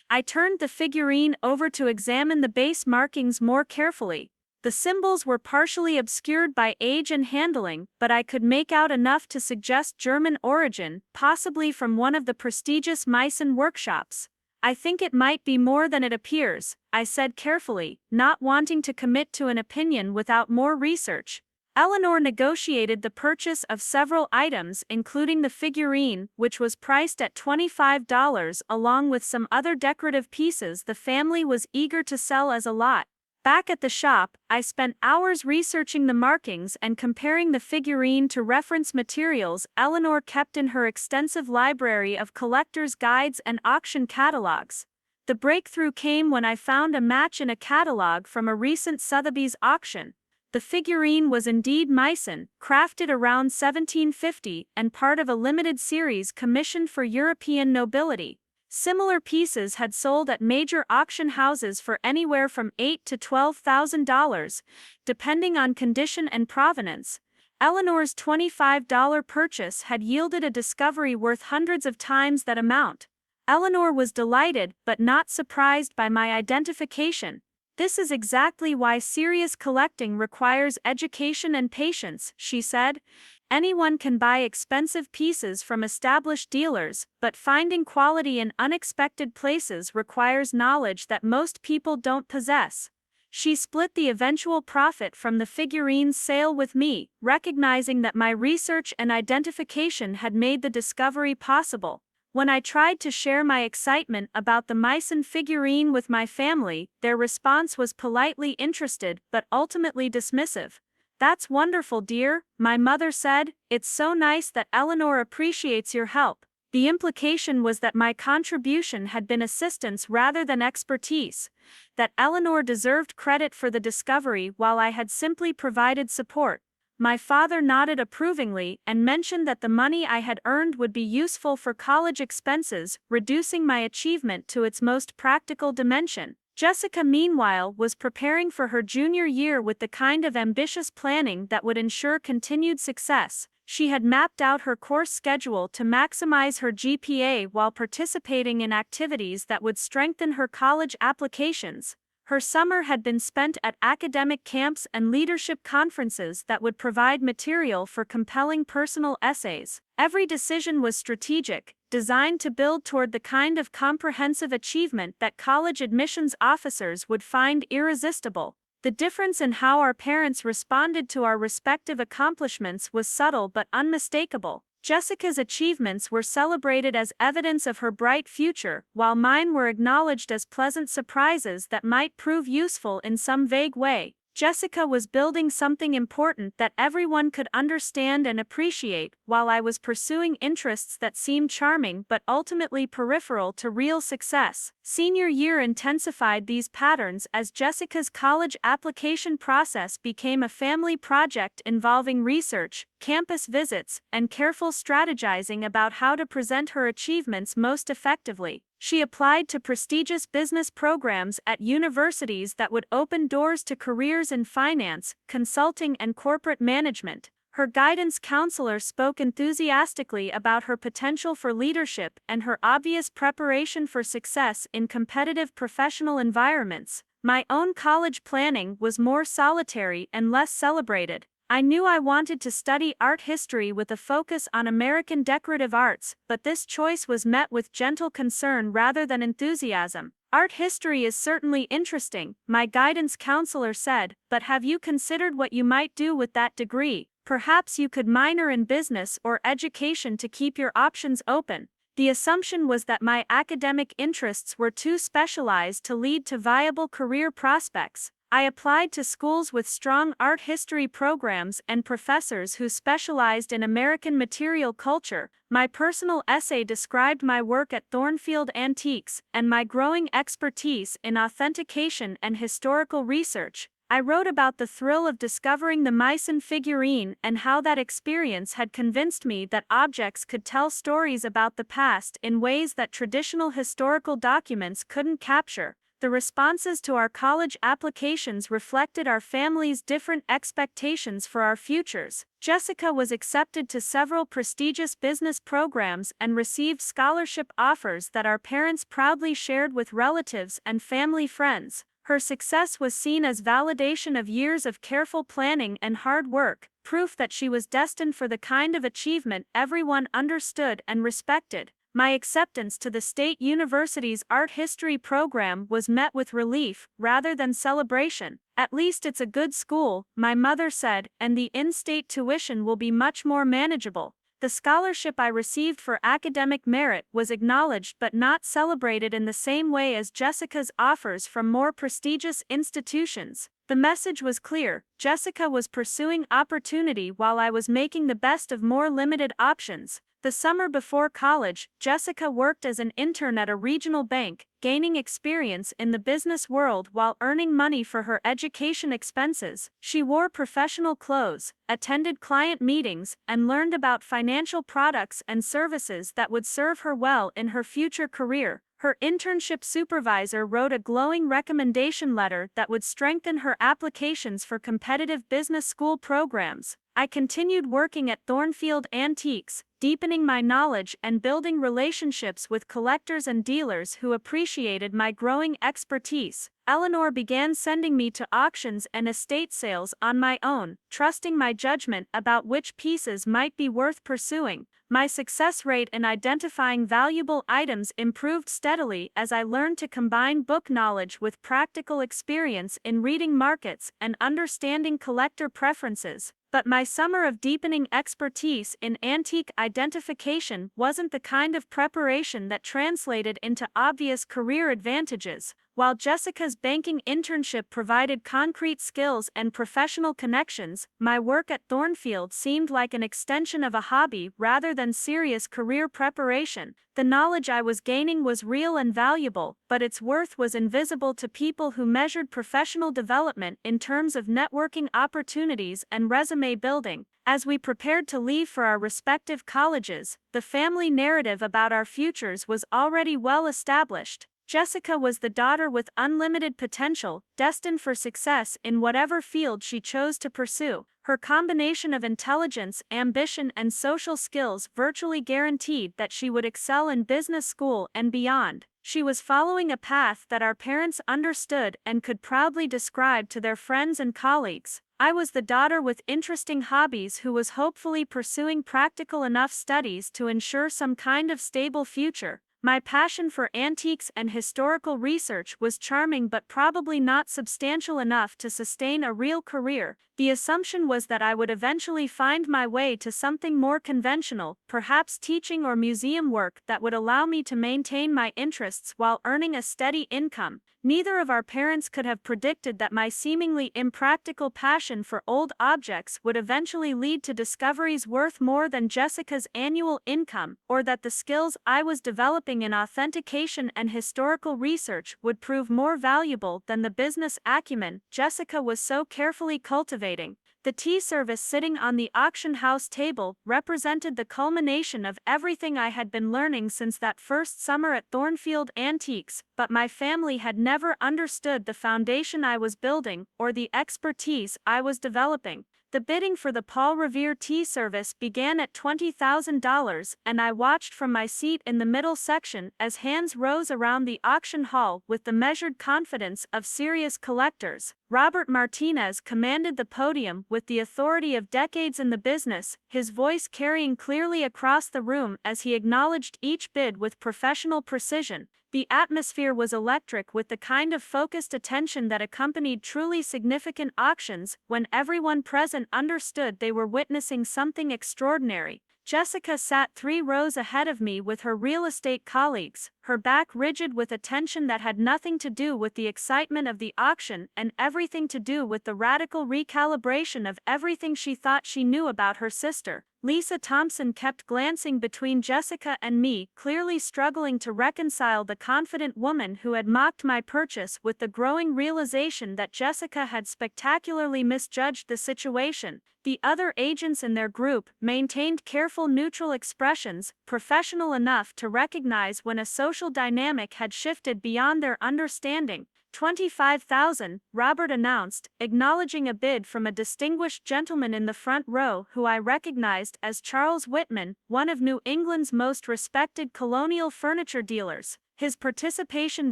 I turned the figurine over to examine the base markings more carefully. The symbols were partially obscured by age and handling, but I could make out enough to suggest German origin, possibly from one of the prestigious Meissen workshops. "I think it might be more than it appears," I said carefully, not wanting to commit to an opinion without more research. Eleanor negotiated the purchase of several items, including the figurine, which was priced at $25, along with some other decorative pieces the family was eager to sell as a lot. Back at the shop, I spent hours researching the markings and comparing the figurine to reference materials Eleanor kept in her extensive library of collector's guides and auction catalogs. The breakthrough came when I found a match in a catalog from a recent Sotheby's auction. The figurine was indeed Meissen, crafted around 1750 and part of a limited series commissioned for European nobility. Similar pieces had sold at major auction houses for anywhere from $8,000 to $12,000, depending on condition and provenance. Eleanor's $25 purchase had yielded a discovery worth hundreds of times that amount. Eleanor was delighted but not surprised by my identification. "This is exactly why serious collecting requires education and patience," she said. "Anyone can buy expensive pieces from established dealers, but finding quality in unexpected places requires knowledge that most people don't possess." She split the eventual profit from the figurine's sale with me, recognizing that my research and identification had made the discovery possible. When I tried to share my excitement about the Meissen figurine with my family, their response was politely interested but ultimately dismissive. "That's wonderful, dear," my mother said. "It's so nice that Eleanor appreciates your help." The implication was that my contribution had been assistance rather than expertise, that Eleanor deserved credit for the discovery while I had simply provided support. My father nodded approvingly and mentioned that the money I had earned would be useful for college expenses, reducing my achievement to its most practical dimension. Jessica, meanwhile, was preparing for her junior year with the kind of ambitious planning that would ensure continued success. She had mapped out her course schedule to maximize her GPA while participating in activities that would strengthen her college applications. Her summer had been spent at academic camps and leadership conferences that would provide material for compelling personal essays. Every decision was strategic, designed to build toward the kind of comprehensive achievement that college admissions officers would find irresistible. The difference in how our parents responded to our respective accomplishments was subtle but unmistakable. Jessica's achievements were celebrated as evidence of her bright future, while mine were acknowledged as pleasant surprises that might prove useful in some vague way. Jessica was building something important that everyone could understand and appreciate, while I was pursuing interests that seemed charming but ultimately peripheral to real success. Senior year intensified these patterns as Jessica's college application process became a family project involving research, campus visits, and careful strategizing about how to present her achievements most effectively. She applied to prestigious business programs at universities that would open doors to careers in finance, consulting, and corporate management. Her guidance counselor spoke enthusiastically about her potential for leadership and her obvious preparation for success in competitive professional environments. My own college planning was more solitary and less celebrated. I knew I wanted to study art history with a focus on American decorative arts, but this choice was met with gentle concern rather than enthusiasm. Art history is certainly interesting, my guidance counselor said, but have you considered what you might do with that degree? Perhaps you could minor in business or education to keep your options open. The assumption was that my academic interests were too specialized to lead to viable career prospects. I applied to schools with strong art history programs and professors who specialized in American material culture. My personal essay described my work at Thornfield Antiques and my growing expertise in authentication and historical research. I wrote about the thrill of discovering the Meissen figurine and how that experience had convinced me that objects could tell stories about the past in ways that traditional historical documents couldn't capture. The responses to our college applications reflected our family's different expectations for our futures. Jessica was accepted to several prestigious business programs and received scholarship offers that our parents proudly shared with relatives and family friends. Her success was seen as validation of years of careful planning and hard work, proof that she was destined for the kind of achievement everyone understood and respected. My acceptance to the State University's art history program was met with relief rather than celebration. At least it's a good school, my mother said, and the in-state tuition will be much more manageable. The scholarship I received for academic merit was acknowledged but not celebrated in the same way as Jessica's offers from more prestigious institutions. The message was clear: Jessica was pursuing opportunity while I was making the best of more limited options. The summer before college, Jessica worked as an intern at a regional bank, gaining experience in the business world while earning money for her education expenses. She wore professional clothes, attended client meetings, and learned about financial products and services that would serve her well in her future career. Her internship supervisor wrote a glowing recommendation letter that would strengthen her applications for competitive business school programs. I continued working at Thornfield Antiques, deepening my knowledge and building relationships with collectors and dealers who appreciated my growing expertise. Eleanor began sending me to auctions and estate sales on my own, trusting my judgment about which pieces might be worth pursuing. My success rate in identifying valuable items improved steadily as I learned to combine book knowledge with practical experience in reading markets and understanding collector preferences. But my summer of deepening expertise in antique identification wasn't the kind of preparation that translated into obvious career advantages. While Jessica's banking internship provided concrete skills and professional connections, my work at Thornfield seemed like an extension of a hobby rather than serious career preparation. The knowledge I was gaining was real and valuable, but its worth was invisible to people who measured professional development in terms of networking opportunities and resume building. As we prepared to leave for our respective colleges, the family narrative about our futures was already well established. Jessica was the daughter with unlimited potential, destined for success in whatever field she chose to pursue. Her combination of intelligence, ambition, and social skills virtually guaranteed that she would excel in business school and beyond. She was following a path that our parents understood and could proudly describe to their friends and colleagues. I was the daughter with interesting hobbies who was hopefully pursuing practical enough studies to ensure some kind of stable future. My passion for antiques and historical research was charming but probably not substantial enough to sustain a real career. The assumption was that I would eventually find my way to something more conventional, perhaps teaching or museum work that would allow me to maintain my interests while earning a steady income. Neither of our parents could have predicted that my seemingly impractical passion for old objects would eventually lead to discoveries worth more than Jessica's annual income, or that the skills I was developing in authentication and historical research would prove more valuable than the business acumen Jessica was so carefully cultivating. The tea service sitting on the auction house table represented the culmination of everything I had been learning since that first summer at Thornfield Antiques, but my family had never understood the foundation I was building or the expertise I was developing. The bidding for the Paul Revere tea service began at $20,000, and I watched from my seat in the middle section as hands rose around the auction hall with the measured confidence of serious collectors. Robert Martinez commanded the podium with the authority of decades in the business, his voice carrying clearly across the room as he acknowledged each bid with professional precision. The atmosphere was electric with the kind of focused attention that accompanied truly significant auctions when everyone present understood they were witnessing something extraordinary. Jessica sat 3 rows ahead of me with her real estate colleagues, her back rigid with attention that had nothing to do with the excitement of the auction and everything to do with the radical recalibration of everything she thought she knew about her sister. Lisa Thompson kept glancing between Jessica and me, clearly struggling to reconcile the confident woman who had mocked my purchase with the growing realization that Jessica had spectacularly misjudged the situation. The other agents in their group maintained careful neutral expressions, professional enough to recognize when a social dynamic had shifted beyond their understanding. $25,000, Robert announced, acknowledging a bid from a distinguished gentleman in the front row who I recognized as Charles Whitman, one of New England's most respected colonial furniture dealers. His participation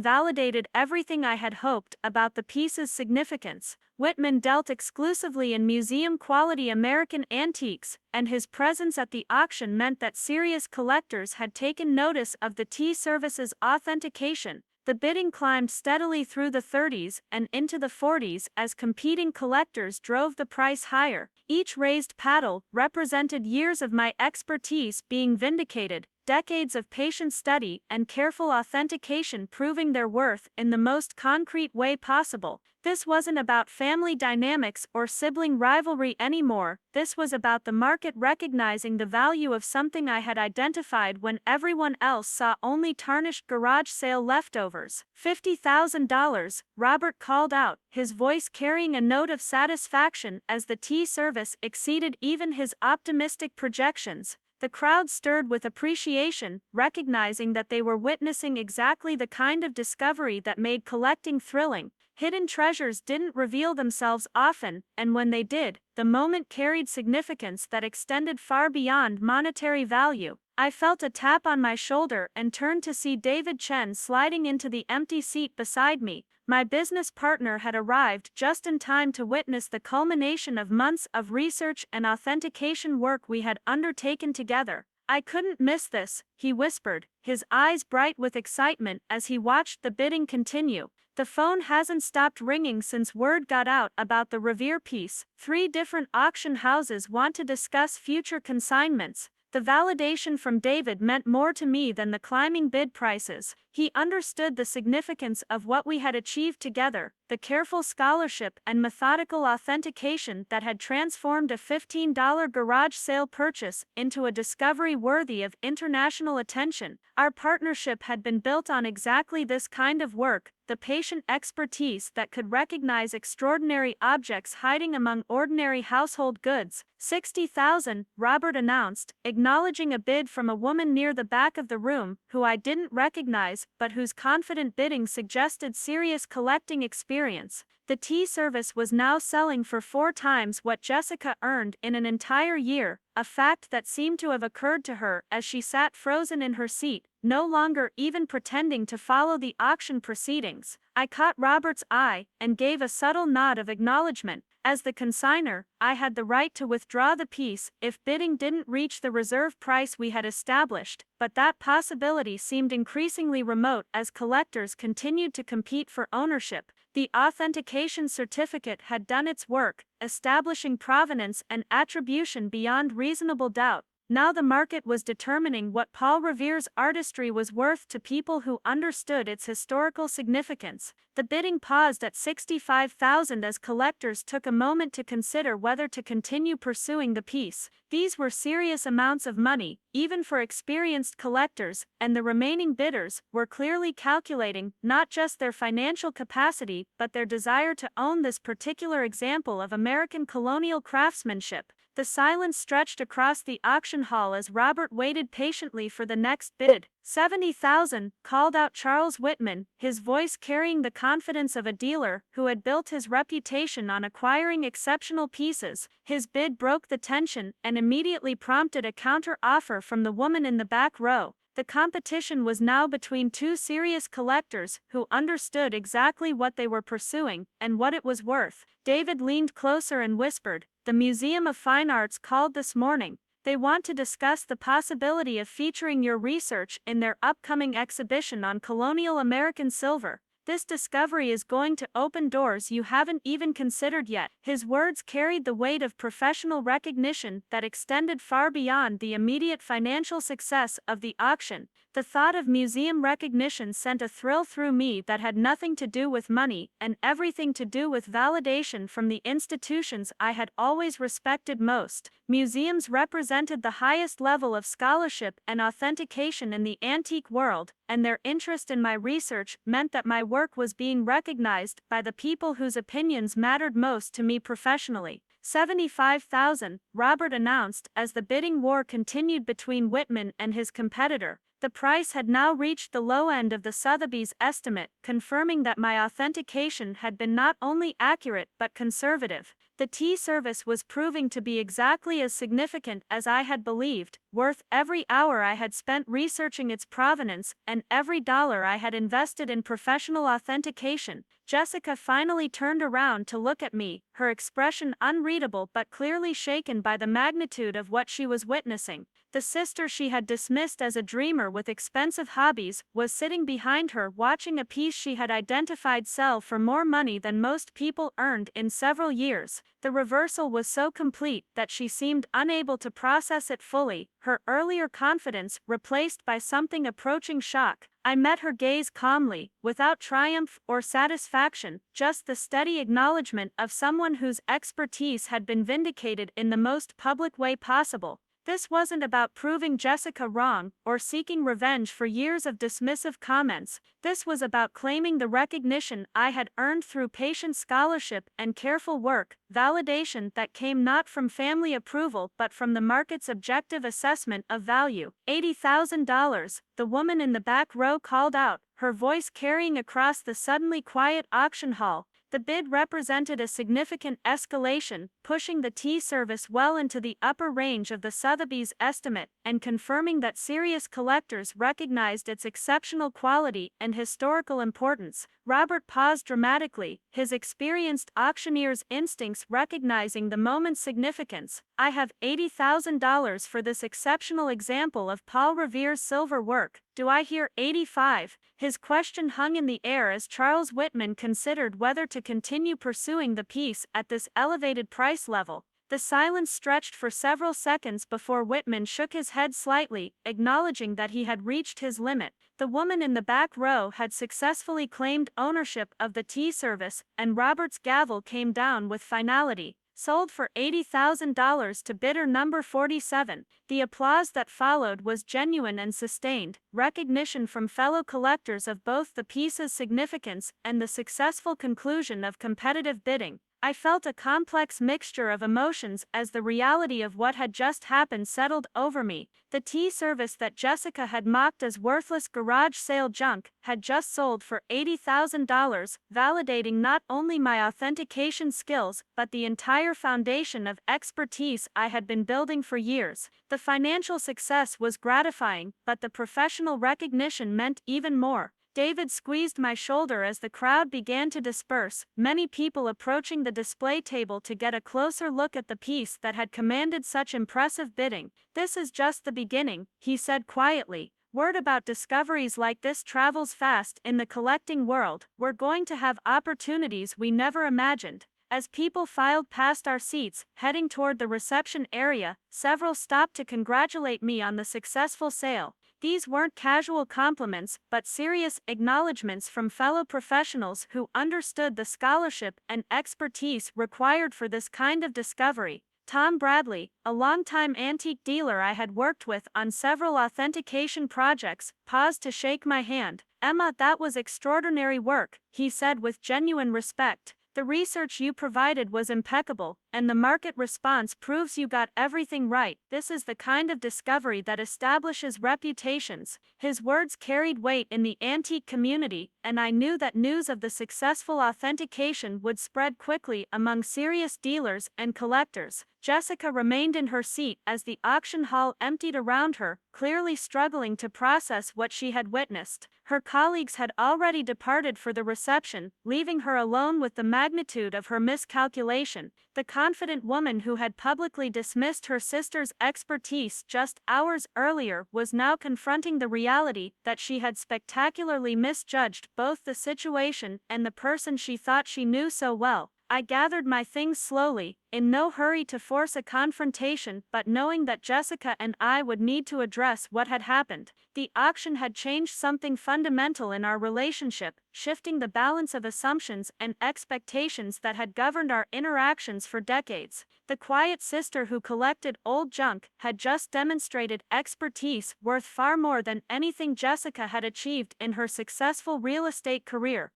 validated everything I had hoped about the piece's significance. Whitman dealt exclusively in museum-quality American antiques, and his presence at the auction meant that serious collectors had taken notice of the tea service's authentication. The bidding climbed steadily through the 30s and into the 40s as competing collectors drove the price higher. Each raised paddle represented years of my expertise being vindicated, decades of patient study and careful authentication proving their worth in the most concrete way possible. This wasn't about family dynamics or sibling rivalry anymore, this was about the market recognizing the value of something I had identified when everyone else saw only tarnished garage sale leftovers. $50,000, Robert called out, his voice carrying a note of satisfaction as the tea service exceeded even his optimistic projections. The crowd stirred with appreciation, recognizing that they were witnessing exactly the kind of discovery that made collecting thrilling. Hidden treasures didn't reveal themselves often, and when they did, the moment carried significance that extended far beyond monetary value. I felt a tap on my shoulder and turned to see David Chen sliding into the empty seat beside me. My business partner had arrived just in time to witness the culmination of months of research and authentication work we had undertaken together. "I couldn't miss this," he whispered, his eyes bright with excitement as he watched the bidding continue. "The phone hasn't stopped ringing since word got out about the Revere piece. 3 different auction houses want to discuss future consignments." The validation from David meant more to me than the climbing bid prices. He understood the significance of what we had achieved together, the careful scholarship and methodical authentication that had transformed a $15 garage sale purchase into a discovery worthy of international attention. Our partnership had been built on exactly this kind of work, the patient expertise that could recognize extraordinary objects hiding among ordinary household goods. $60,000, Robert announced, acknowledging a bid from a woman near the back of the room, who I didn't recognize, but whose confident bidding suggested serious collecting experience. The tea service was now selling for 4 times what Jessica earned in an entire year, a fact that seemed to have occurred to her as she sat frozen in her seat, no longer even pretending to follow the auction proceedings. I caught Robert's eye and gave a subtle nod of acknowledgement. As the consignor, I had the right to withdraw the piece if bidding didn't reach the reserve price we had established, but that possibility seemed increasingly remote as collectors continued to compete for ownership. The authentication certificate had done its work, establishing provenance and attribution beyond reasonable doubt. Now the market was determining what Paul Revere's artistry was worth to people who understood its historical significance. The bidding paused at $65,000 as collectors took a moment to consider whether to continue pursuing the piece. These were serious amounts of money, even for experienced collectors, and the remaining bidders were clearly calculating not just their financial capacity but their desire to own this particular example of American colonial craftsmanship. The silence stretched across the auction hall as Robert waited patiently for the next bid. 70,000, called out Charles Whitman, his voice carrying the confidence of a dealer who had built his reputation on acquiring exceptional pieces. His bid broke the tension and immediately prompted a counter-offer from the woman in the back row. The competition was now between two serious collectors who understood exactly what they were pursuing and what it was worth. David leaned closer and whispered, "The Museum of Fine Arts called this morning. They want to discuss the possibility of featuring your research in their upcoming exhibition on colonial American silver. This discovery is going to open doors you haven't even considered yet." His words carried the weight of professional recognition that extended far beyond the immediate financial success of the auction. The thought of museum recognition sent a thrill through me that had nothing to do with money and everything to do with validation from the institutions I had always respected most. Museums represented the highest level of scholarship and authentication in the antique world, and their interest in my research meant that my work was being recognized by the people whose opinions mattered most to me professionally. 75,000, Robert announced as the bidding war continued between Whitman and his competitor. The price had now reached the low end of the Sotheby's estimate, confirming that my authentication had been not only accurate but conservative. The tea service was proving to be exactly as significant as I had believed, worth every hour I had spent researching its provenance and every dollar I had invested in professional authentication. Jessica finally turned around to look at me, her expression unreadable but clearly shaken by the magnitude of what she was witnessing. The sister she had dismissed as a dreamer with expensive hobbies was sitting behind her watching a piece she had identified sell for more money than most people earned in several years. The reversal was so complete that she seemed unable to process it fully, her earlier confidence replaced by something approaching shock. I met her gaze calmly, without triumph or satisfaction, just the steady acknowledgement of someone whose expertise had been vindicated in the most public way possible. This wasn't about proving Jessica wrong or seeking revenge for years of dismissive comments. This was about claiming the recognition I had earned through patient scholarship and careful work, validation that came not from family approval but from the market's objective assessment of value. $80,000, the woman in the back row called out, her voice carrying across the suddenly quiet auction hall. The bid represented a significant escalation, pushing the tea service well into the upper range of the Sotheby's estimate and confirming that serious collectors recognized its exceptional quality and historical importance. Robert paused dramatically, his experienced auctioneer's instincts recognizing the moment's significance. "I have $80,000 for this exceptional example of Paul Revere's silver work. Do I hear 85? His question hung in the air as Charles Whitman considered whether to continue pursuing the piece at this elevated price level. The silence stretched for several seconds before Whitman shook his head slightly, acknowledging that he had reached his limit. The woman in the back row had successfully claimed ownership of the tea service, and Robert's gavel came down with finality. "Sold for $80,000 to bidder number 47. The applause that followed was genuine and sustained, recognition from fellow collectors of both the piece's significance and the successful conclusion of competitive bidding. I felt a complex mixture of emotions as the reality of what had just happened settled over me. The tea service that Jessica had mocked as worthless garage sale junk had just sold for $80,000, validating not only my authentication skills but the entire foundation of expertise I had been building for years. The financial success was gratifying, but the professional recognition meant even more. David squeezed my shoulder as the crowd began to disperse, many people approaching the display table to get a closer look at the piece that had commanded such impressive bidding. "This is just the beginning," he said quietly. "Word about discoveries like this travels fast in the collecting world. We're going to have opportunities we never imagined." As people filed past our seats, heading toward the reception area, several stopped to congratulate me on the successful sale. These weren't casual compliments, but serious acknowledgments from fellow professionals who understood the scholarship and expertise required for this kind of discovery. Tom Bradley, a longtime antique dealer I had worked with on several authentication projects, paused to shake my hand. "Emma, that was extraordinary work," he said with genuine respect. "The research you provided was impeccable, and the market response proves you got everything right. This is the kind of discovery that establishes reputations. His words carried weight in the antique community, and I knew that news of the successful authentication would spread quickly among serious dealers and collectors. Jessica remained in her seat as the auction hall emptied around her, clearly struggling to process what she had witnessed. Her colleagues had already departed for the reception, leaving her alone with the magnitude of her miscalculation. The confident woman who had publicly dismissed her sister's expertise just hours earlier was now confronting the reality that she had spectacularly misjudged both the situation and the person she thought she knew so well. I gathered my things slowly, in no hurry to force a confrontation, but knowing that Jessica and I would need to address what had happened. The auction had changed something fundamental in our relationship, shifting the balance of assumptions and expectations that had governed our interactions for decades. The quiet sister who collected old junk had just demonstrated expertise worth far more than anything Jessica had achieved in her successful real estate career.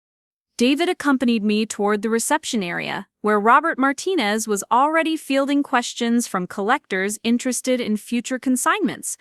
David accompanied me toward the reception area, where Robert Martinez was already fielding questions from collectors interested in future consignments.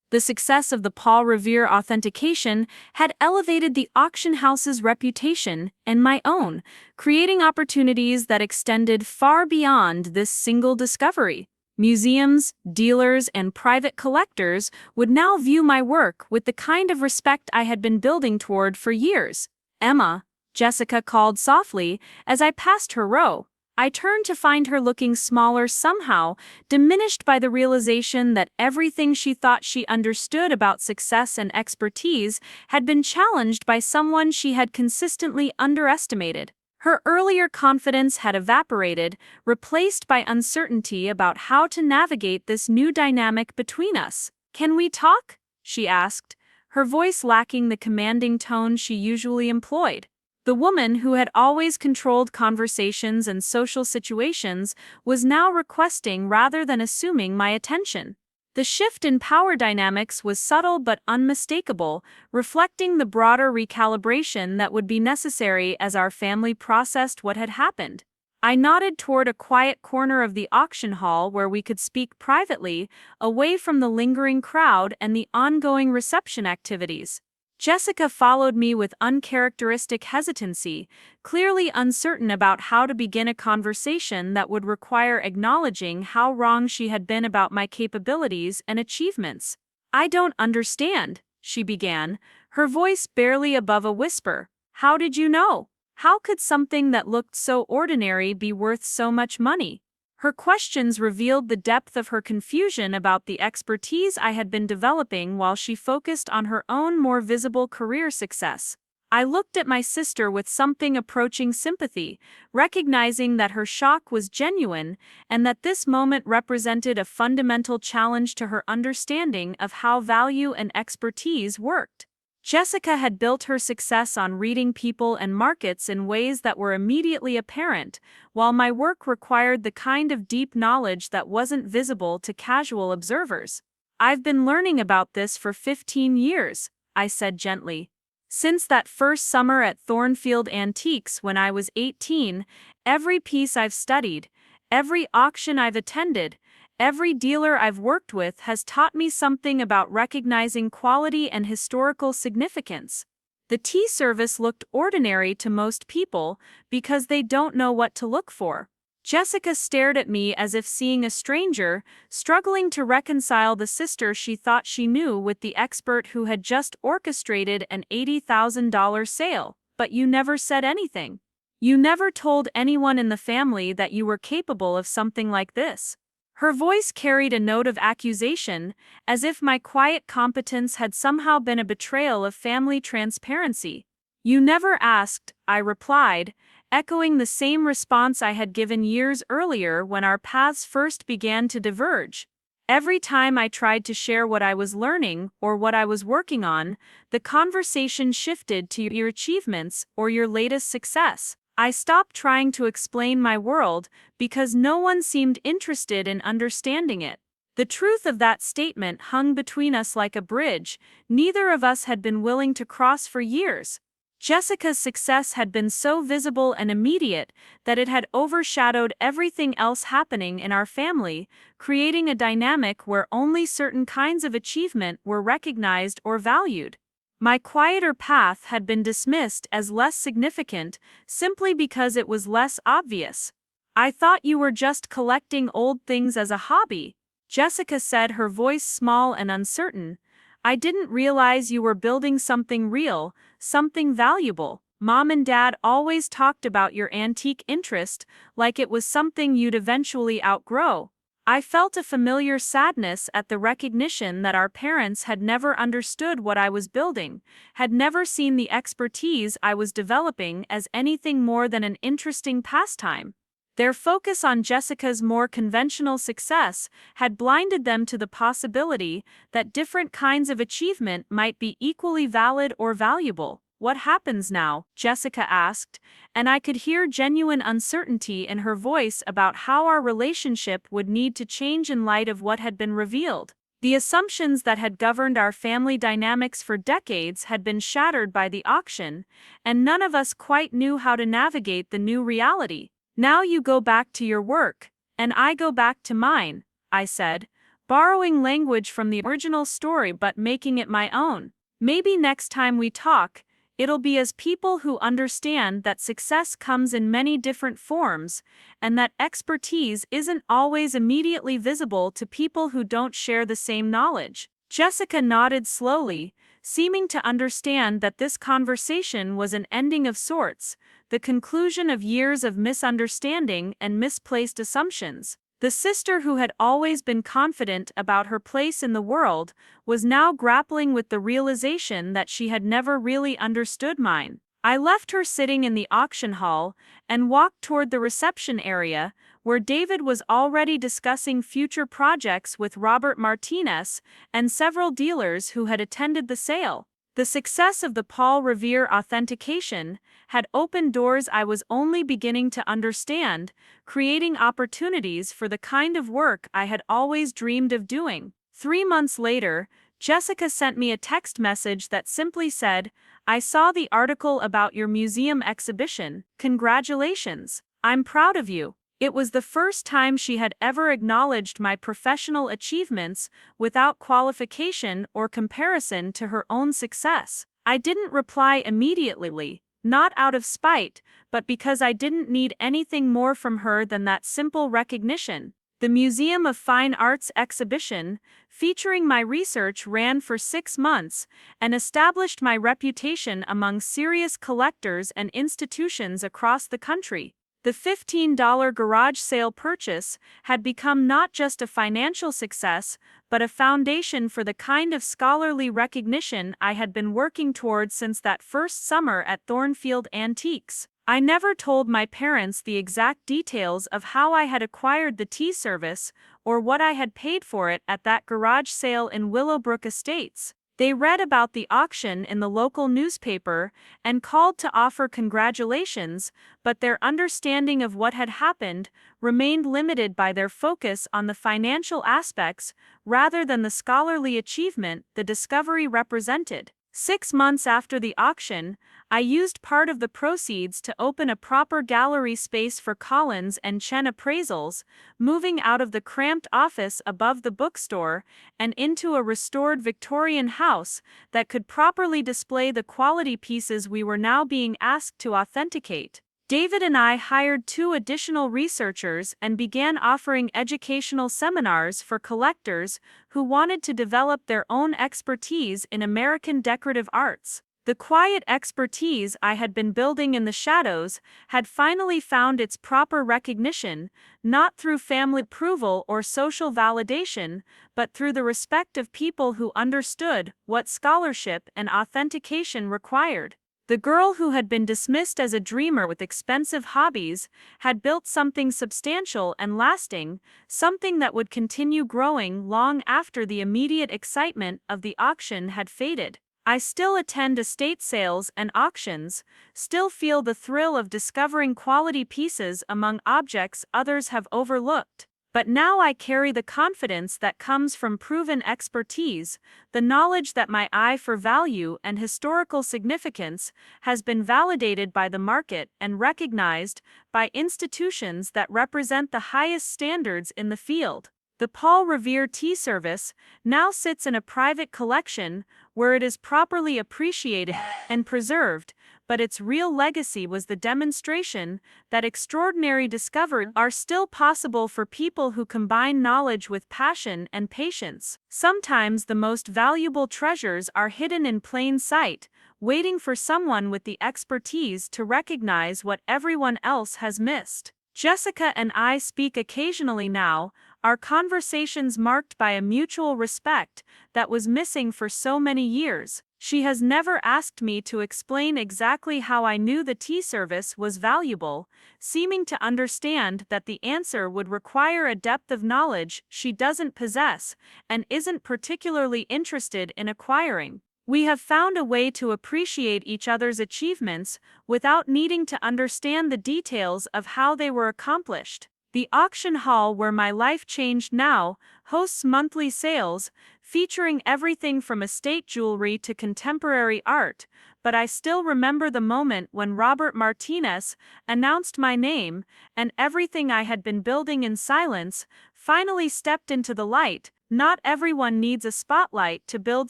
The success of the Paul Revere authentication had elevated the auction house's reputation and my own, creating opportunities that extended far beyond this single discovery. Museums, dealers, and private collectors would now view my work with the kind of respect I had been building toward for years. "Emma," Jessica called softly as I passed her row. I turned to find her looking smaller somehow, diminished by the realization that everything she thought she understood about success and expertise had been challenged by someone she had consistently underestimated. Her earlier confidence had evaporated, replaced by uncertainty about how to navigate this new dynamic between us. "Can we talk?" she asked, her voice lacking the commanding tone she usually employed. The woman who had always controlled conversations and social situations was now requesting rather than assuming my attention. The shift in power dynamics was subtle but unmistakable, reflecting the broader recalibration that would be necessary as our family processed what had happened. I nodded toward a quiet corner of the auction hall where we could speak privately, away from the lingering crowd and the ongoing reception activities. Jessica followed me with uncharacteristic hesitancy, clearly uncertain about how to begin a conversation that would require acknowledging how wrong she had been about my capabilities and achievements. "I don't understand," she began, her voice barely above a whisper. "How did you know? How could something that looked so ordinary be worth so much money?" Her questions revealed the depth of her confusion about the expertise I had been developing while she focused on her own more visible career success. I looked at my sister with something approaching sympathy, recognizing that her shock was genuine and that this moment represented a fundamental challenge to her understanding of how value and expertise worked. Jessica had built her success on reading people and markets in ways that were immediately apparent, while my work required the kind of deep knowledge that wasn't visible to casual observers. "I've been learning about this for 15 years, I said gently. "Since that first summer at Thornfield Antiques when I was 18, every piece I've studied, every auction I've attended, every dealer I've worked with has taught me something about recognizing quality and historical significance." The tea service looked ordinary to most people because they don't know what to look for. Jessica stared at me as if seeing a stranger, struggling to reconcile the sister she thought she knew with the expert who had just orchestrated an $80,000 sale. "But you never said anything. You never told anyone in the family that you were capable of something like this." Her voice carried a note of accusation, as if my quiet competence had somehow been a betrayal of family transparency. "You never asked," I replied, echoing the same response I had given years earlier when our paths first began to diverge. Every time I tried to share what I was learning or what I was working on, the conversation shifted to your achievements or your latest success. I stopped trying to explain my world because no one seemed interested in understanding it. The truth of that statement hung between us like a bridge neither of us had been willing to cross for years. Jessica's success had been so visible and immediate that it had overshadowed everything else happening in our family, creating a dynamic where only certain kinds of achievement were recognized or valued. My quieter path had been dismissed as less significant simply because it was less obvious. "I thought you were just collecting old things as a hobby," Jessica said, her voice small and uncertain. "I didn't realize you were building something real, something valuable. Mom and Dad always talked about your antique interest like it was something you'd eventually outgrow." I felt a familiar sadness at the recognition that our parents had never understood what I was building, had never seen the expertise I was developing as anything more than an interesting pastime. Their focus on Jessica's more conventional success had blinded them to the possibility that different kinds of achievement might be equally valid or valuable. "What happens now?" Jessica asked, and I could hear genuine uncertainty in her voice about how our relationship would need to change in light of what had been revealed. The assumptions that had governed our family dynamics for decades had been shattered by the auction, and none of us quite knew how to navigate the new reality. "Now you go back to your work, and I go back to mine," I said, borrowing language from the original story but making it my own. "Maybe next time we talk, it'll be as people who understand that success comes in many different forms, and that expertise isn't always immediately visible to people who don't share the same knowledge." Jessica nodded slowly, seeming to understand that this conversation was an ending of sorts, the conclusion of years of misunderstanding and misplaced assumptions. The sister who had always been confident about her place in the world was now grappling with the realization that she had never really understood mine. I left her sitting in the auction hall and walked toward the reception area, where David was already discussing future projects with Robert Martinez and several dealers who had attended the sale. The success of the Paul Revere authentication had opened doors I was only beginning to understand, creating opportunities for the kind of work I had always dreamed of doing. 3 months later, Jessica sent me a text message that simply said, "I saw the article about your museum exhibition. Congratulations. I'm proud of you." It was the first time she had ever acknowledged my professional achievements without qualification or comparison to her own success. I didn't reply immediately, not out of spite, but because I didn't need anything more from her than that simple recognition. The Museum of Fine Arts exhibition, featuring my research, ran for 6 months and established my reputation among serious collectors and institutions across the country. The $15 garage sale purchase had become not just a financial success, but a foundation for the kind of scholarly recognition I had been working toward since that first summer at Thornfield Antiques. I never told my parents the exact details of how I had acquired the tea service or what I had paid for it at that garage sale in Willowbrook Estates. They read about the auction in the local newspaper and called to offer congratulations, but their understanding of what had happened remained limited by their focus on the financial aspects rather than the scholarly achievement the discovery represented. 6 months after the auction, I used part of the proceeds to open a proper gallery space for Collins and Chen appraisals, moving out of the cramped office above the bookstore and into a restored Victorian house that could properly display the quality pieces we were now being asked to authenticate. David and I hired 2 additional researchers and began offering educational seminars for collectors who wanted to develop their own expertise in American decorative arts. The quiet expertise I had been building in the shadows had finally found its proper recognition, not through family approval or social validation, but through the respect of people who understood what scholarship and authentication required. The girl who had been dismissed as a dreamer with expensive hobbies had built something substantial and lasting, something that would continue growing long after the immediate excitement of the auction had faded. I still attend estate sales and auctions, still feel the thrill of discovering quality pieces among objects others have overlooked. But now I carry the confidence that comes from proven expertise, the knowledge that my eye for value and historical significance has been validated by the market and recognized by institutions that represent the highest standards in the field. The Paul Revere Tea Service now sits in a private collection where it is properly appreciated and preserved, but its real legacy was the demonstration that extraordinary discoveries are still possible for people who combine knowledge with passion and patience. Sometimes the most valuable treasures are hidden in plain sight, waiting for someone with the expertise to recognize what everyone else has missed. Jessica and I speak occasionally now, our conversations marked by a mutual respect that was missing for so many years. She has never asked me to explain exactly how I knew the tea service was valuable, seeming to understand that the answer would require a depth of knowledge she doesn't possess and isn't particularly interested in acquiring. We have found a way to appreciate each other's achievements without needing to understand the details of how they were accomplished. The auction hall where my life changed now hosts monthly sales, featuring everything from estate jewelry to contemporary art, but I still remember the moment when Robert Martinez announced my name, and everything I had been building in silence finally stepped into the light. Not everyone needs a spotlight to build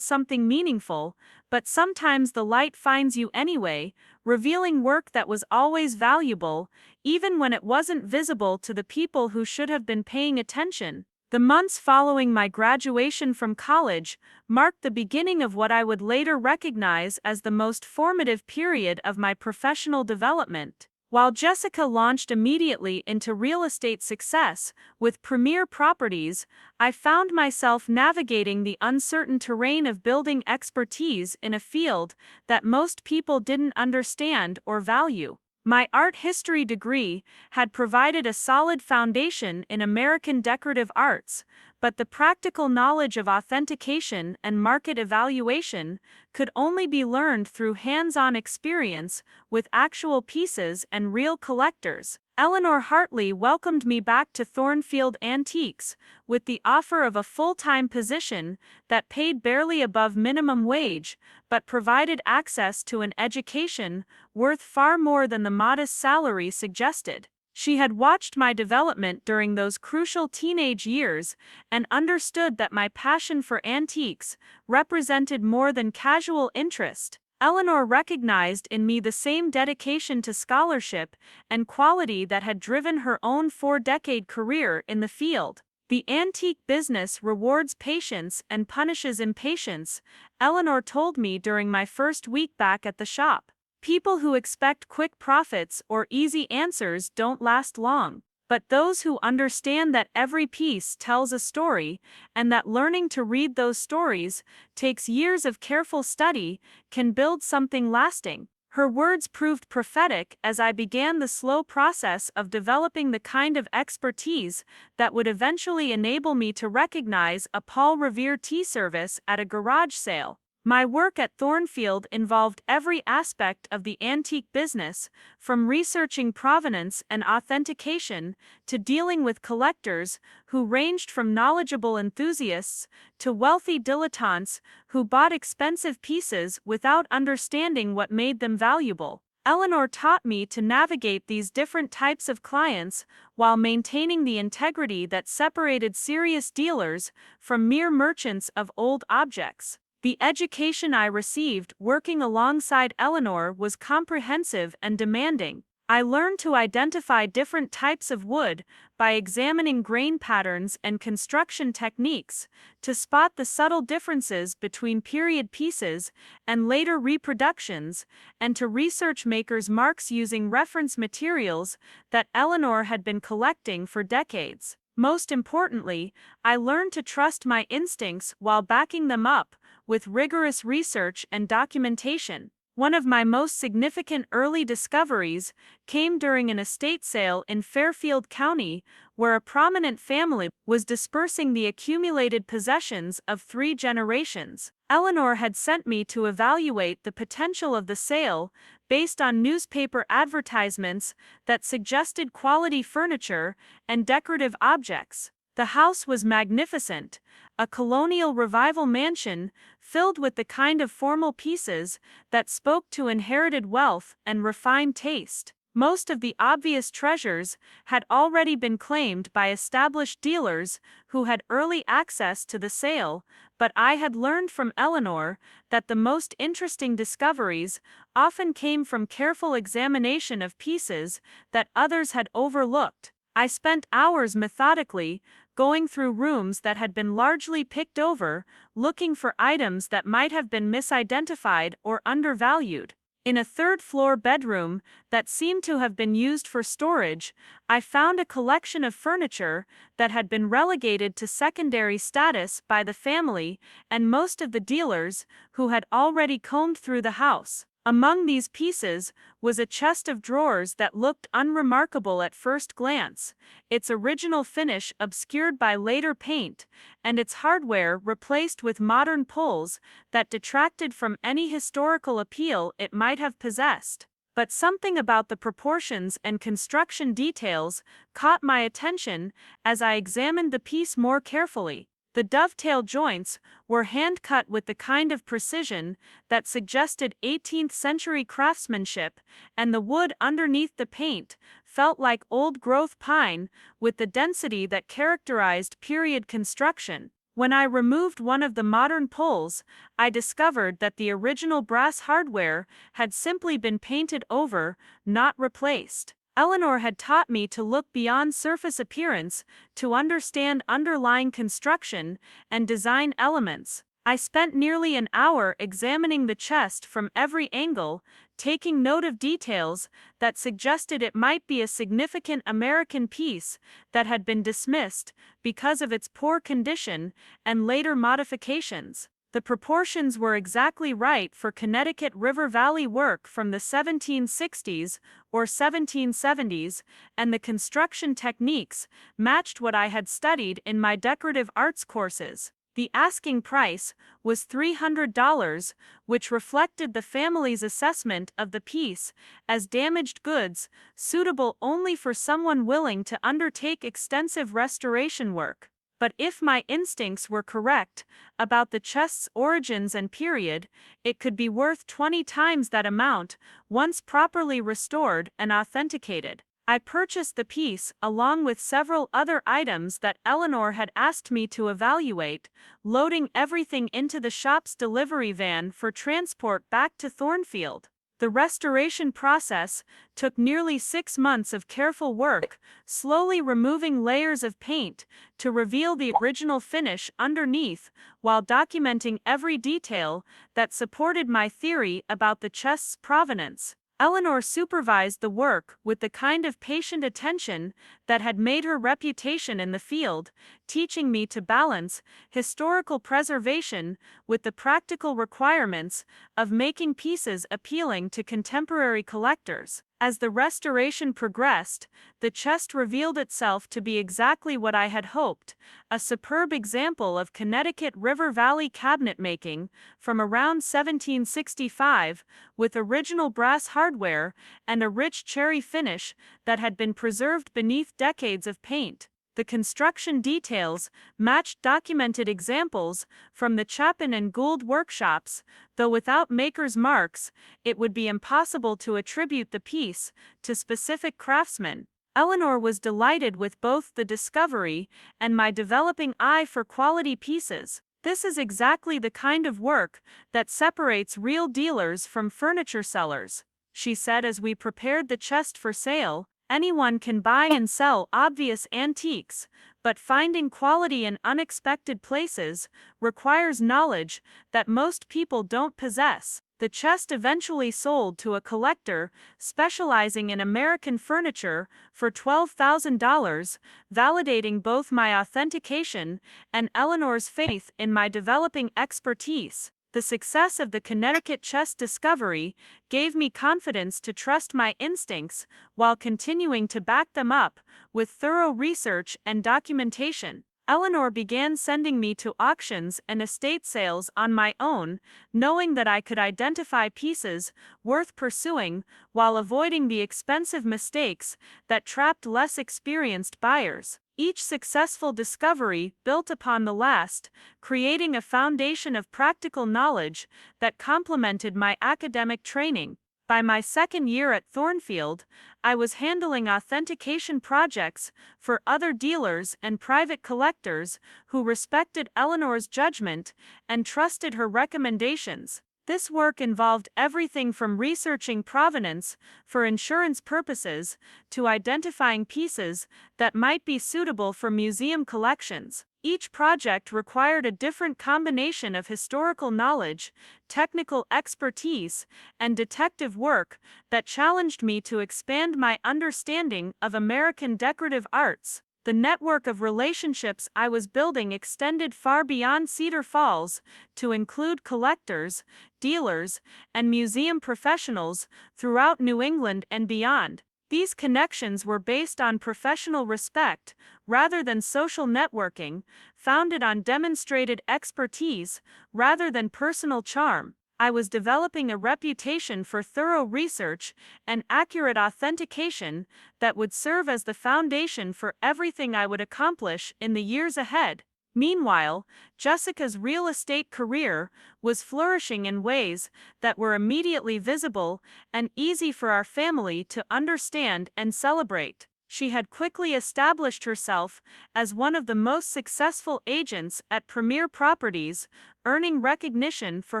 something meaningful, but sometimes the light finds you anyway, revealing work that was always valuable, even when it wasn't visible to the people who should have been paying attention. The months following my graduation from college marked the beginning of what I would later recognize as the most formative period of my professional development. While Jessica launched immediately into real estate success with premier properties, I found myself navigating the uncertain terrain of building expertise in a field that most people didn't understand or value. My art history degree had provided a solid foundation in American decorative arts, but the practical knowledge of authentication and market evaluation could only be learned through hands-on experience with actual pieces and real collectors. Eleanor Hartley welcomed me back to Thornfield Antiques with the offer of a full-time position that paid barely above minimum wage, but provided access to an education worth far more than the modest salary suggested. She had watched my development during those crucial teenage years and understood that my passion for antiques represented more than casual interest. Eleanor recognized in me the same dedication to scholarship and quality that had driven her own 4-decade career in the field. The antique business rewards patience and punishes impatience, Eleanor told me during my first week back at the shop. People who expect quick profits or easy answers don't last long, but those who understand that every piece tells a story and that learning to read those stories takes years of careful study can build something lasting. Her words proved prophetic as I began the slow process of developing the kind of expertise that would eventually enable me to recognize a Paul Revere tea service at a garage sale. My work at Thornfield involved every aspect of the antique business, from researching provenance and authentication to dealing with collectors who ranged from knowledgeable enthusiasts to wealthy dilettantes who bought expensive pieces without understanding what made them valuable. Eleanor taught me to navigate these different types of clients while maintaining the integrity that separated serious dealers from mere merchants of old objects. The education I received working alongside Eleanor was comprehensive and demanding. I learned to identify different types of wood by examining grain patterns and construction techniques, to spot the subtle differences between period pieces and later reproductions, and to research makers' marks using reference materials that Eleanor had been collecting for decades. Most importantly, I learned to trust my instincts while backing them up with rigorous research and documentation. One of my most significant early discoveries came during an estate sale in Fairfield County, where a prominent family was dispersing the accumulated possessions of 3 generations. Eleanor had sent me to evaluate the potential of the sale based on newspaper advertisements that suggested quality furniture and decorative objects. The house was magnificent, a colonial revival mansion filled with the kind of formal pieces that spoke to inherited wealth and refined taste. Most of the obvious treasures had already been claimed by established dealers who had early access to the sale, but I had learned from Eleanor that the most interesting discoveries often came from careful examination of pieces that others had overlooked. I spent hours methodically going through rooms that had been largely picked over, looking for items that might have been misidentified or undervalued. In a third-floor bedroom that seemed to have been used for storage, I found a collection of furniture that had been relegated to secondary status by the family and most of the dealers who had already combed through the house. Among these pieces was a chest of drawers that looked unremarkable at first glance, its original finish obscured by later paint, and its hardware replaced with modern pulls that detracted from any historical appeal it might have possessed. But something about the proportions and construction details caught my attention as I examined the piece more carefully. The dovetail joints were hand-cut with the kind of precision that suggested 18th-century craftsmanship, and the wood underneath the paint felt like old-growth pine with the density that characterized period construction. When I removed one of the modern pulls, I discovered that the original brass hardware had simply been painted over, not replaced. Eleanor had taught me to look beyond surface appearance to understand underlying construction and design elements. I spent nearly an hour examining the chest from every angle, taking note of details that suggested it might be a significant American piece that had been dismissed because of its poor condition and later modifications. The proportions were exactly right for Connecticut River Valley work from the 1760s or 1770s, and the construction techniques matched what I had studied in my decorative arts courses. The asking price was $300, which reflected the family's assessment of the piece as damaged goods, suitable only for someone willing to undertake extensive restoration work. But if my instincts were correct about the chest's origins and period, it could be worth 20 times that amount once properly restored and authenticated. I purchased the piece along with several other items that Eleanor had asked me to evaluate, loading everything into the shop's delivery van for transport back to Thornfield. The restoration process took nearly 6 months of careful work, slowly removing layers of paint to reveal the original finish underneath, while documenting every detail that supported my theory about the chest's provenance. Eleanor supervised the work with the kind of patient attention that had made her reputation in the field, teaching me to balance historical preservation with the practical requirements of making pieces appealing to contemporary collectors. As the restoration progressed, the chest revealed itself to be exactly what I had hoped, a superb example of Connecticut River Valley cabinet making from around 1765, with original brass hardware and a rich cherry finish that had been preserved beneath decades of paint. The construction details matched documented examples from the Chapin and Gould workshops, though without maker's marks, it would be impossible to attribute the piece to specific craftsmen. Eleanor was delighted with both the discovery and my developing eye for quality pieces. This is exactly the kind of work that separates real dealers from furniture sellers, she said as we prepared the chest for sale. Anyone can buy and sell obvious antiques, but finding quality in unexpected places requires knowledge that most people don't possess. The chest eventually sold to a collector specializing in American furniture for $12,000, validating both my authentication and Eleanor's faith in my developing expertise. The success of the Connecticut chest discovery gave me confidence to trust my instincts while continuing to back them up with thorough research and documentation. Eleanor began sending me to auctions and estate sales on my own, knowing that I could identify pieces worth pursuing while avoiding the expensive mistakes that trapped less experienced buyers. Each successful discovery built upon the last, creating a foundation of practical knowledge that complemented my academic training. By my second year at Thornfield, I was handling authentication projects for other dealers and private collectors who respected Eleanor's judgment and trusted her recommendations. This work involved everything from researching provenance for insurance purposes to identifying pieces that might be suitable for museum collections. Each project required a different combination of historical knowledge, technical expertise, and detective work that challenged me to expand my understanding of American decorative arts. The network of relationships I was building extended far beyond Cedar Falls to include collectors, dealers, and museum professionals throughout New England and beyond. These connections were based on professional respect rather than social networking, founded on demonstrated expertise rather than personal charm. I was developing a reputation for thorough research and accurate authentication that would serve as the foundation for everything I would accomplish in the years ahead. Meanwhile, Jessica's real estate career was flourishing in ways that were immediately visible and easy for our family to understand and celebrate. She had quickly established herself as one of the most successful agents at Premier Properties, earning recognition for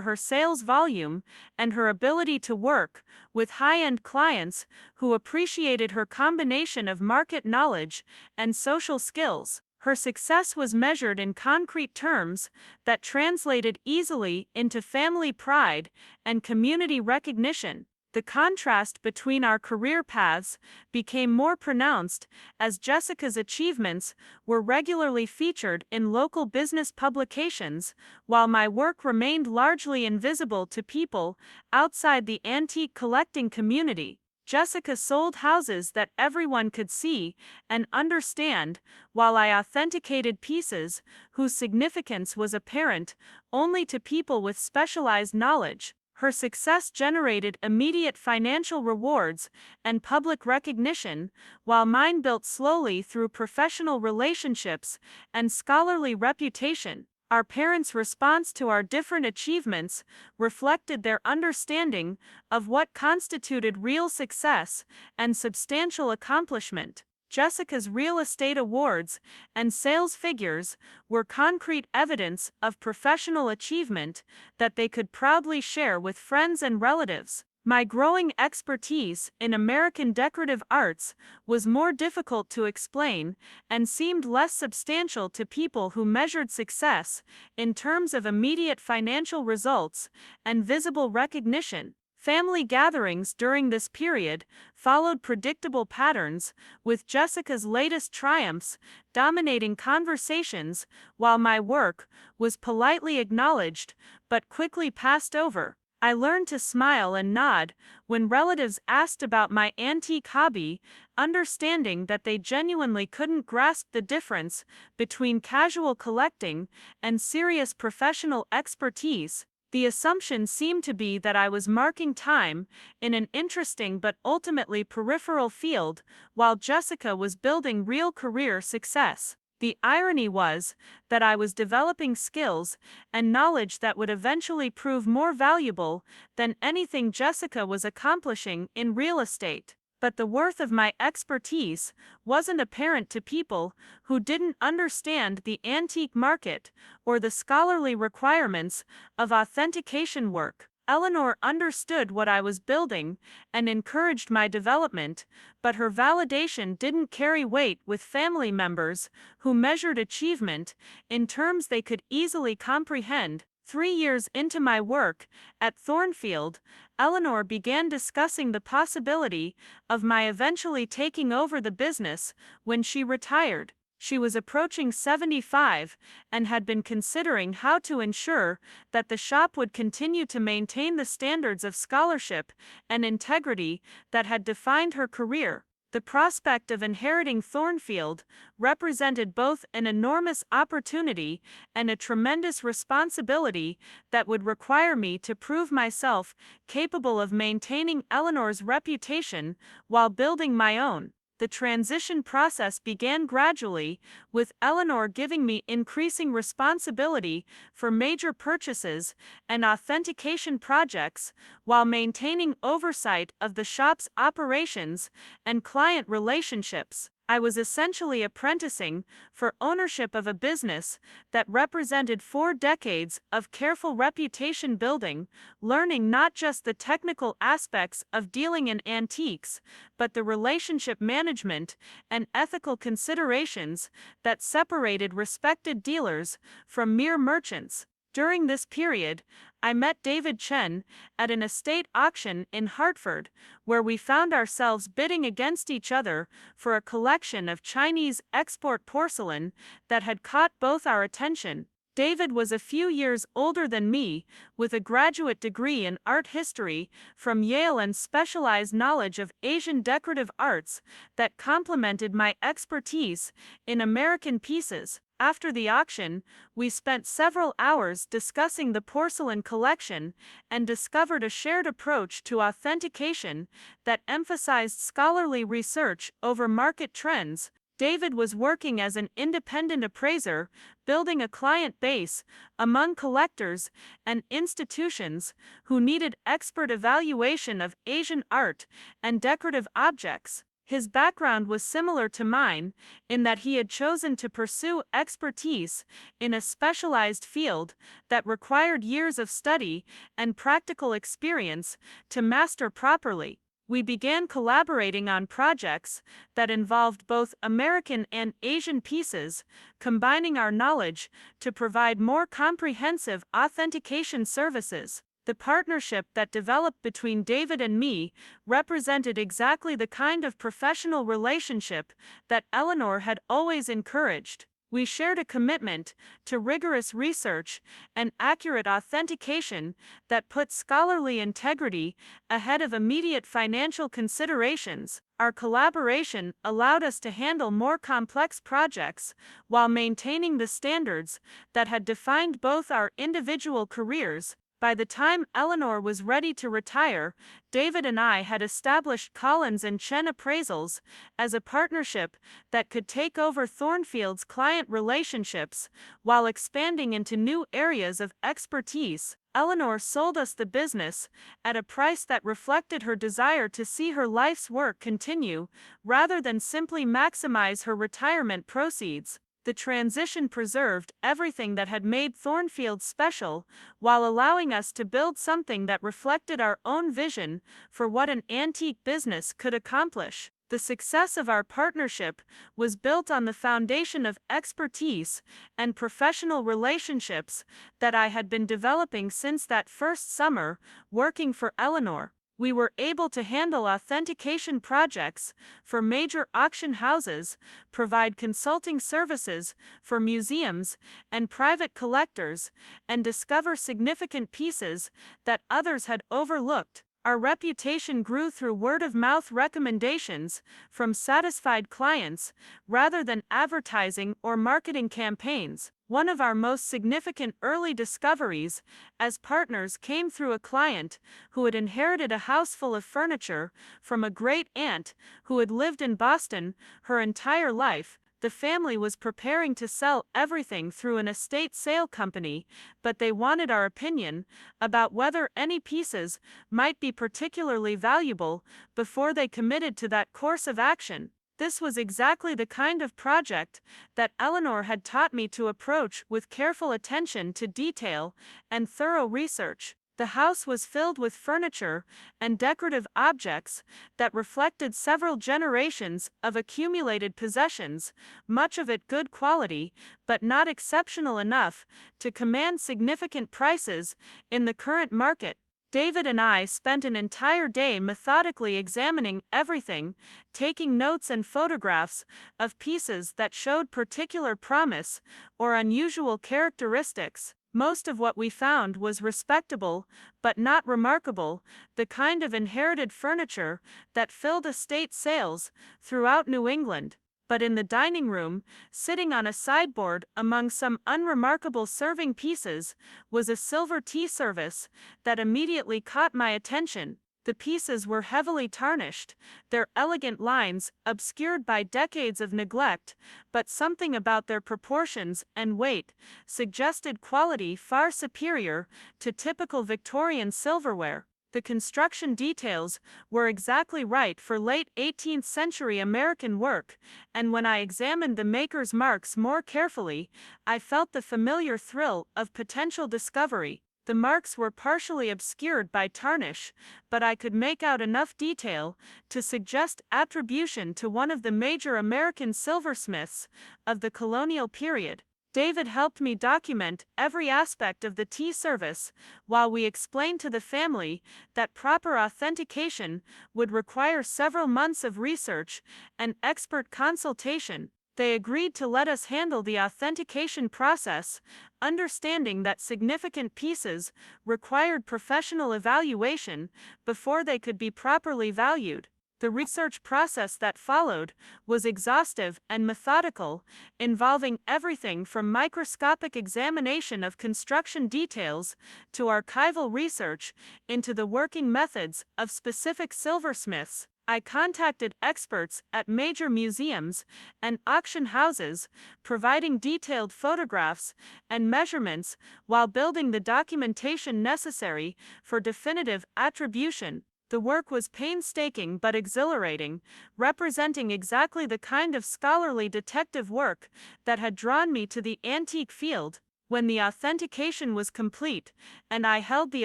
her sales volume and her ability to work with high-end clients who appreciated her combination of market knowledge and social skills. Her success was measured in concrete terms that translated easily into family pride and community recognition. The contrast between our career paths became more pronounced as Jessica's achievements were regularly featured in local business publications, while my work remained largely invisible to people outside the antique collecting community. Jessica sold houses that everyone could see and understand, while I authenticated pieces whose significance was apparent only to people with specialized knowledge. Her success generated immediate financial rewards and public recognition, while mine built slowly through professional relationships and scholarly reputation. Our parents' response to our different achievements reflected their understanding of what constituted real success and substantial accomplishment. Jessica's real estate awards and sales figures were concrete evidence of professional achievement that they could proudly share with friends and relatives. My growing expertise in American decorative arts was more difficult to explain and seemed less substantial to people who measured success in terms of immediate financial results and visible recognition. Family gatherings during this period followed predictable patterns, with Jessica's latest triumphs dominating conversations while my work was politely acknowledged but quickly passed over. I learned to smile and nod when relatives asked about my antique hobby, understanding that they genuinely couldn't grasp the difference between casual collecting and serious professional expertise. The assumption seemed to be that I was marking time in an interesting but ultimately peripheral field, while Jessica was building real career success. The irony was that I was developing skills and knowledge that would eventually prove more valuable than anything Jessica was accomplishing in real estate. But the worth of my expertise wasn't apparent to people who didn't understand the antique market or the scholarly requirements of authentication work. Eleanor understood what I was building and encouraged my development, but her validation didn't carry weight with family members who measured achievement in terms they could easily comprehend. 3 years into my work at Thornfield, Eleanor began discussing the possibility of my eventually taking over the business when she retired. She was approaching 75 and had been considering how to ensure that the shop would continue to maintain the standards of scholarship and integrity that had defined her career. The prospect of inheriting Thornfield represented both an enormous opportunity and a tremendous responsibility that would require me to prove myself capable of maintaining Eleanor's reputation while building my own. The transition process began gradually, with Eleanor giving me increasing responsibility for major purchases and authentication projects, while maintaining oversight of the shop's operations and client relationships. I was essentially apprenticing for ownership of a business that represented 4 decades of careful reputation building, learning not just the technical aspects of dealing in antiques, but the relationship management and ethical considerations that separated respected dealers from mere merchants. During this period, I met David Chen at an estate auction in Hartford, where we found ourselves bidding against each other for a collection of Chinese export porcelain that had caught both our attention. David was a few years older than me, with a graduate degree in art history from Yale and specialized knowledge of Asian decorative arts that complemented my expertise in American pieces. After the auction, we spent several hours discussing the porcelain collection and discovered a shared approach to authentication that emphasized scholarly research over market trends. David was working as an independent appraiser, building a client base among collectors and institutions who needed expert evaluation of Asian art and decorative objects. His background was similar to mine, in that he had chosen to pursue expertise in a specialized field that required years of study and practical experience to master properly. We began collaborating on projects that involved both American and Asian pieces, combining our knowledge to provide more comprehensive authentication services. The partnership that developed between David and me represented exactly the kind of professional relationship that Eleanor had always encouraged. We shared a commitment to rigorous research and accurate authentication that put scholarly integrity ahead of immediate financial considerations. Our collaboration allowed us to handle more complex projects while maintaining the standards that had defined both our individual careers. By the time Eleanor was ready to retire, David and I had established Collins and Chen Appraisals as a partnership that could take over Thornfield's client relationships while expanding into new areas of expertise. Eleanor sold us the business at a price that reflected her desire to see her life's work continue, rather than simply maximize her retirement proceeds. The transition preserved everything that had made Thornfield special, while allowing us to build something that reflected our own vision for what an antique business could accomplish. The success of our partnership was built on the foundation of expertise and professional relationships that I had been developing since that first summer working for Eleanor. We were able to handle authentication projects for major auction houses, provide consulting services for museums and private collectors, and discover significant pieces that others had overlooked. Our reputation grew through word-of-mouth recommendations from satisfied clients rather than advertising or marketing campaigns. One of our most significant early discoveries as partners came through a client who had inherited a house full of furniture from a great-aunt who had lived in Boston her entire life. The family was preparing to sell everything through an estate sale company, but they wanted our opinion about whether any pieces might be particularly valuable before they committed to that course of action. This was exactly the kind of project that Eleanor had taught me to approach with careful attention to detail and thorough research. The house was filled with furniture and decorative objects that reflected several generations of accumulated possessions, much of it good quality, but not exceptional enough to command significant prices in the current market. David and I spent an entire day methodically examining everything, taking notes and photographs of pieces that showed particular promise or unusual characteristics. Most of what we found was respectable, but not remarkable, the kind of inherited furniture that filled estate sales throughout New England. But in the dining room, sitting on a sideboard among some unremarkable serving pieces, was a silver tea service that immediately caught my attention. The pieces were heavily tarnished, their elegant lines obscured by decades of neglect, but something about their proportions and weight suggested quality far superior to typical Victorian silverware. The construction details were exactly right for late 18th century American work, and when I examined the maker's marks more carefully, I felt the familiar thrill of potential discovery. The marks were partially obscured by tarnish, but I could make out enough detail to suggest attribution to one of the major American silversmiths of the colonial period. David helped me document every aspect of the tea service, while we explained to the family that proper authentication would require several months of research and expert consultation. They agreed to let us handle the authentication process, understanding that significant pieces required professional evaluation before they could be properly valued. The research process that followed was exhaustive and methodical, involving everything from microscopic examination of construction details to archival research into the working methods of specific silversmiths. I contacted experts at major museums and auction houses, providing detailed photographs and measurements while building the documentation necessary for definitive attribution. The work was painstaking but exhilarating, representing exactly the kind of scholarly detective work that had drawn me to the antique field. When the authentication was complete, and I held the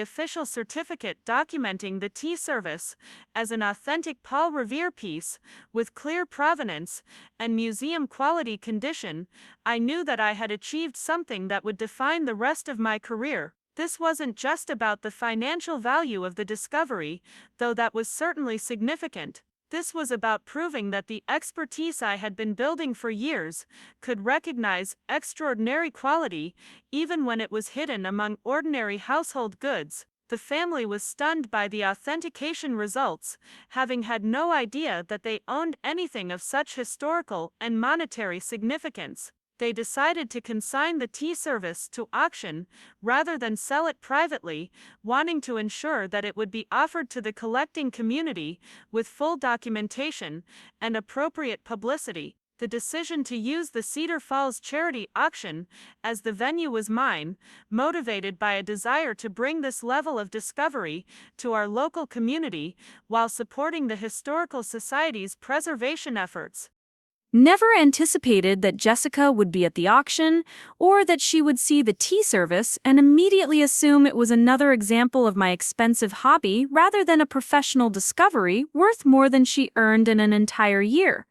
official certificate documenting the tea service as an authentic Paul Revere piece with clear provenance and museum quality condition, I knew that I had achieved something that would define the rest of my career. This wasn't just about the financial value of the discovery, though that was certainly significant. This was about proving that the expertise I had been building for years could recognize extraordinary quality even when it was hidden among ordinary household goods. The family was stunned by the authentication results, having had no idea that they owned anything of such historical and monetary significance. They decided to consign the tea service to auction rather than sell it privately, wanting to ensure that it would be offered to the collecting community with full documentation and appropriate publicity. The decision to use the Cedar Falls charity auction as the venue was mine, motivated by a desire to bring this level of discovery to our local community while supporting the Historical Society's preservation efforts. Never anticipated that Jessica would be at the auction, or that she would see the tea service and immediately assume it was another example of my expensive hobby rather than a professional discovery worth more than she earned in an entire year.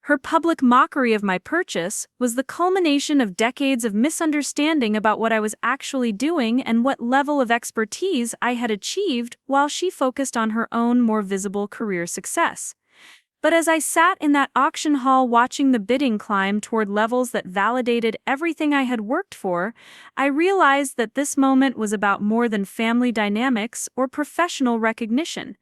Her public mockery of my purchase was the culmination of decades of misunderstanding about what I was actually doing and what level of expertise I had achieved, while she focused on her own more visible career success. But as I sat in that auction hall watching the bidding climb toward levels that validated everything I had worked for, I realized that this moment was about more than family dynamics or professional recognition.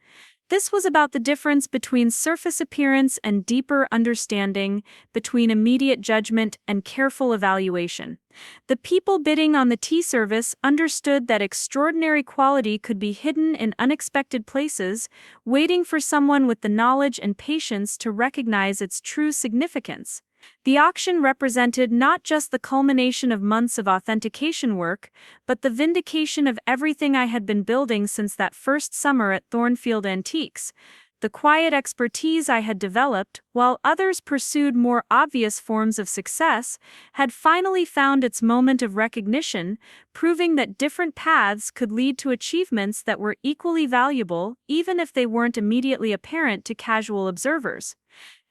This was about the difference between surface appearance and deeper understanding, between immediate judgment and careful evaluation. The people bidding on the tea service understood that extraordinary quality could be hidden in unexpected places, waiting for someone with the knowledge and patience to recognize its true significance. The auction represented not just the culmination of months of authentication work, but the vindication of everything I had been building since that first summer at Thornfield Antiques. The quiet expertise I had developed, while others pursued more obvious forms of success, had finally found its moment of recognition, proving that different paths could lead to achievements that were equally valuable, even if they weren't immediately apparent to casual observers.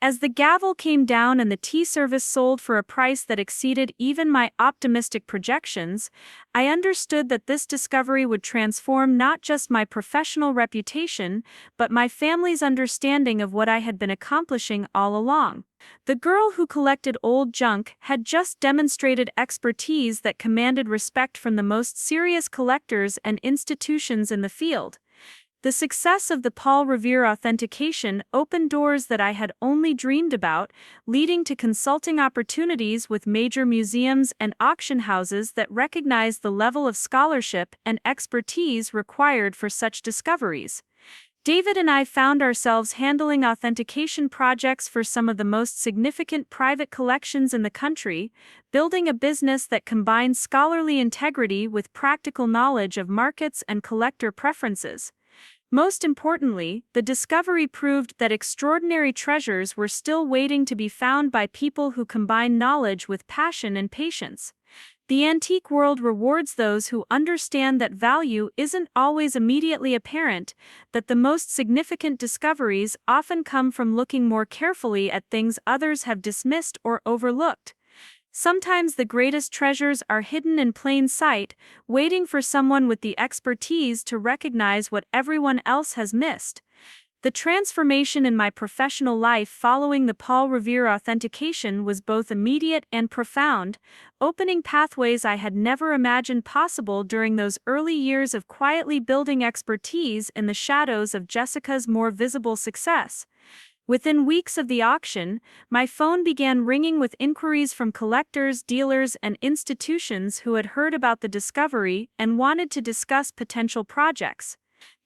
As the gavel came down and the tea service sold for a price that exceeded even my optimistic projections, I understood that this discovery would transform not just my professional reputation, but my family's understanding of what I had been accomplishing all along. The girl who collected old junk had just demonstrated expertise that commanded respect from the most serious collectors and institutions in the field. The success of the Paul Revere authentication opened doors that I had only dreamed about, leading to consulting opportunities with major museums and auction houses that recognized the level of scholarship and expertise required for such discoveries. David and I found ourselves handling authentication projects for some of the most significant private collections in the country, building a business that combines scholarly integrity with practical knowledge of markets and collector preferences. Most importantly, the discovery proved that extraordinary treasures were still waiting to be found by people who combine knowledge with passion and patience. The antique world rewards those who understand that value isn't always immediately apparent, that the most significant discoveries often come from looking more carefully at things others have dismissed or overlooked. Sometimes the greatest treasures are hidden in plain sight, waiting for someone with the expertise to recognize what everyone else has missed. The transformation in my professional life following the Paul Revere authentication was both immediate and profound, opening pathways I had never imagined possible during those early years of quietly building expertise in the shadows of Jessica's more visible success. Within weeks of the auction, my phone began ringing with inquiries from collectors, dealers, and institutions who had heard about the discovery and wanted to discuss potential projects.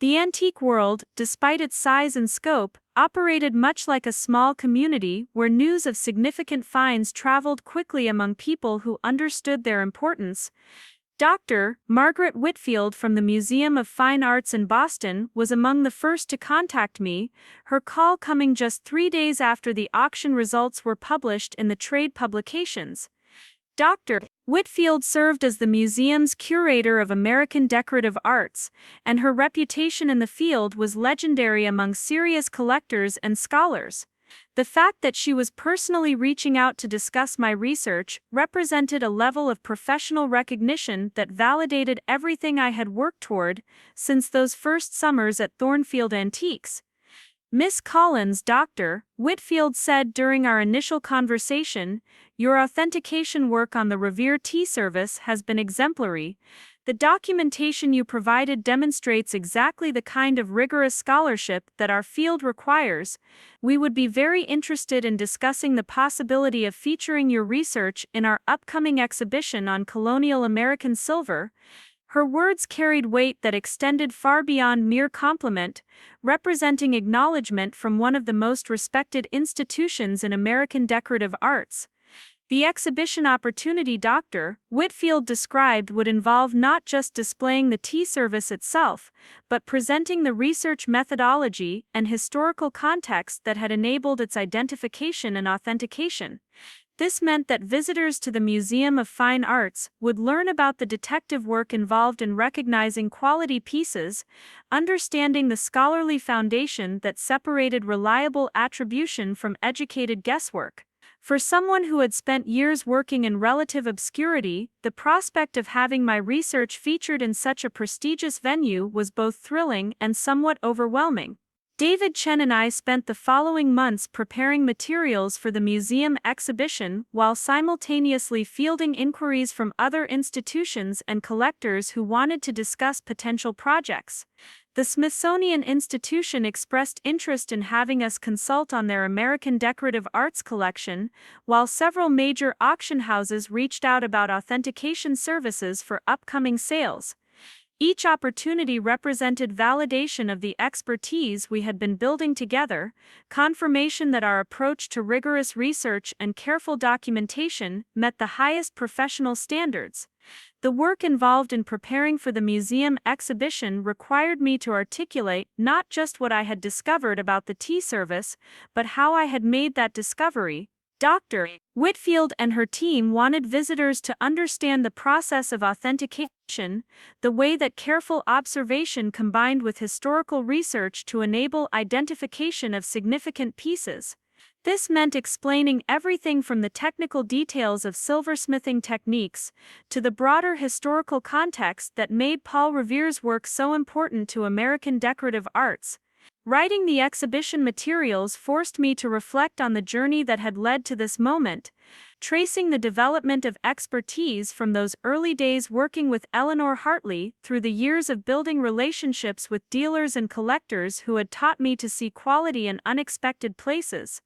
The antique world, despite its size and scope, operated much like a small community where news of significant finds traveled quickly among people who understood their importance. Dr. Margaret Whitfield from the Museum of Fine Arts in Boston was among the first to contact me, her call coming just 3 days after the auction results were published in the trade publications. Dr. Whitfield served as the museum's curator of American decorative arts, and her reputation in the field was legendary among serious collectors and scholars. The fact that she was personally reaching out to discuss my research represented a level of professional recognition that validated everything I had worked toward since those first summers at Thornfield Antiques. Miss Collins, Dr. Whitfield said during our initial conversation, "Your authentication work on the Revere tea service has been exemplary. The documentation you provided demonstrates exactly the kind of rigorous scholarship that our field requires. We would be very interested in discussing the possibility of featuring your research in our upcoming exhibition on colonial American silver." Her words carried weight that extended far beyond mere compliment, representing acknowledgement from one of the most respected institutions in American decorative arts. The exhibition opportunity Dr. Whitfield described would involve not just displaying the tea service itself, but presenting the research methodology and historical context that had enabled its identification and authentication. This meant that visitors to the Museum of Fine Arts would learn about the detective work involved in recognizing quality pieces, understanding the scholarly foundation that separated reliable attribution from educated guesswork. For someone who had spent years working in relative obscurity, the prospect of having my research featured in such a prestigious venue was both thrilling and somewhat overwhelming. David Chen and I spent the following months preparing materials for the museum exhibition while simultaneously fielding inquiries from other institutions and collectors who wanted to discuss potential projects. The Smithsonian Institution expressed interest in having us consult on their American decorative arts collection, while several major auction houses reached out about authentication services for upcoming sales. Each opportunity represented validation of the expertise we had been building together, confirmation that our approach to rigorous research and careful documentation met the highest professional standards. The work involved in preparing for the museum exhibition required me to articulate not just what I had discovered about the tea service, but how I had made that discovery. Dr. Whitfield and her team wanted visitors to understand the process of authentication, the way that careful observation combined with historical research to enable identification of significant pieces. This meant explaining everything from the technical details of silversmithing techniques to the broader historical context that made Paul Revere's work so important to American decorative arts. Writing the exhibition materials forced me to reflect on the journey that had led to this moment, tracing the development of expertise from those early days working with Eleanor Hartley through the years of building relationships with dealers and collectors who had taught me to see quality in unexpected places.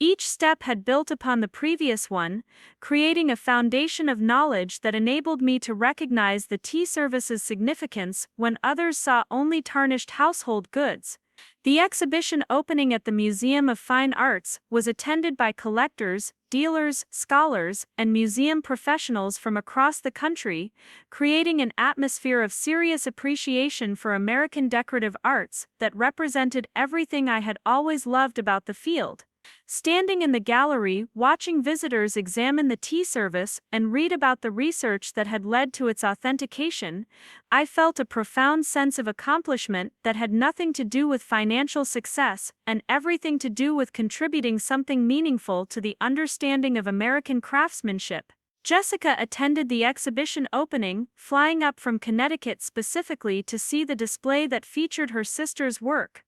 Each step had built upon the previous one, creating a foundation of knowledge that enabled me to recognize the tea service's significance when others saw only tarnished household goods. The exhibition opening at the Museum of Fine Arts was attended by collectors, dealers, scholars, and museum professionals from across the country, creating an atmosphere of serious appreciation for American decorative arts that represented everything I had always loved about the field. Standing in the gallery, watching visitors examine the tea service and read about the research that had led to its authentication, I felt a profound sense of accomplishment that had nothing to do with financial success and everything to do with contributing something meaningful to the understanding of American craftsmanship. Jessica attended the exhibition opening, flying up from Connecticut specifically to see the display that featured her sister's work.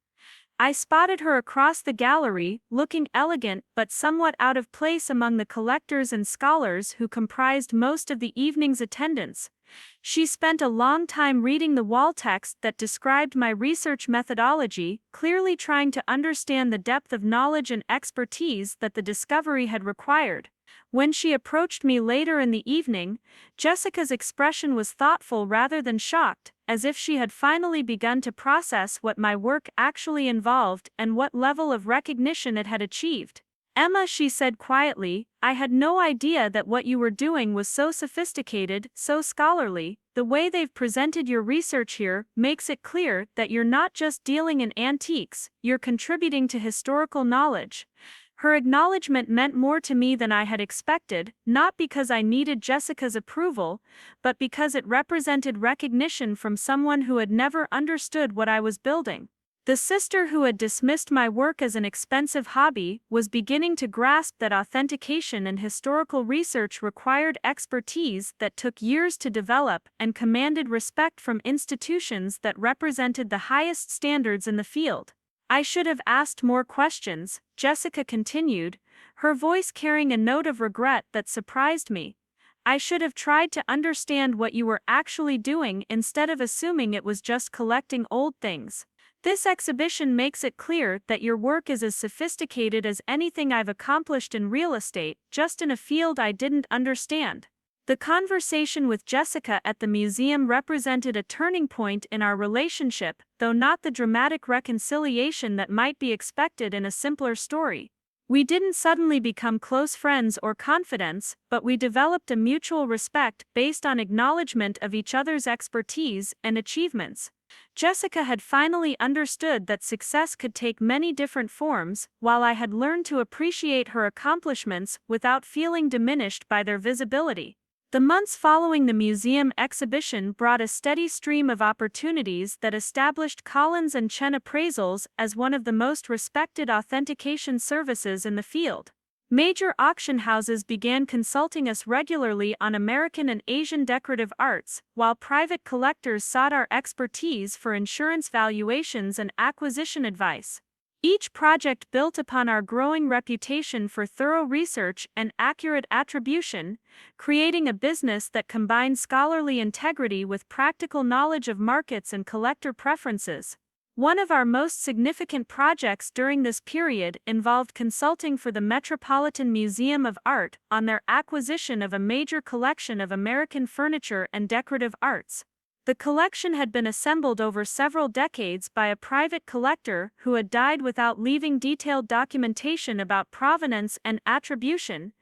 I spotted her across the gallery, looking elegant but somewhat out of place among the collectors and scholars who comprised most of the evening's attendance. She spent a long time reading the wall text that described my research methodology, clearly trying to understand the depth of knowledge and expertise that the discovery had required. When she approached me later in the evening, Jessica's expression was thoughtful rather than shocked, as if she had finally begun to process what my work actually involved and what level of recognition it had achieved. "Emma," she said quietly, "I had no idea that what you were doing was so sophisticated, so scholarly. The way they've presented your research here makes it clear that you're not just dealing in antiques, you're contributing to historical knowledge." Her acknowledgement meant more to me than I had expected, not because I needed Jessica's approval, but because it represented recognition from someone who had never understood what I was building. The sister who had dismissed my work as an expensive hobby was beginning to grasp that authentication and historical research required expertise that took years to develop and commanded respect from institutions that represented the highest standards in the field. "I should have asked more questions," Jessica continued, her voice carrying a note of regret that surprised me. "I should have tried to understand what you were actually doing instead of assuming it was just collecting old things. This exhibition makes it clear that your work is as sophisticated as anything I've accomplished in real estate, just in a field I didn't understand." The conversation with Jessica at the museum represented a turning point in our relationship, though not the dramatic reconciliation that might be expected in a simpler story. We didn't suddenly become close friends or confidants, but we developed a mutual respect based on acknowledgement of each other's expertise and achievements. Jessica had finally understood that success could take many different forms, while I had learned to appreciate her accomplishments without feeling diminished by their visibility. The months following the museum exhibition brought a steady stream of opportunities that established Collins & Chen Appraisals as one of the most respected authentication services in the field. Major auction houses began consulting us regularly on American and Asian decorative arts, while private collectors sought our expertise for insurance valuations and acquisition advice. Each project built upon our growing reputation for thorough research and accurate attribution, creating a business that combined scholarly integrity with practical knowledge of markets and collector preferences. One of our most significant projects during this period involved consulting for the Metropolitan Museum of Art on their acquisition of a major collection of American furniture and decorative arts. The collection had been assembled over several decades by a private collector who had died without leaving detailed documentation about provenance and attribution.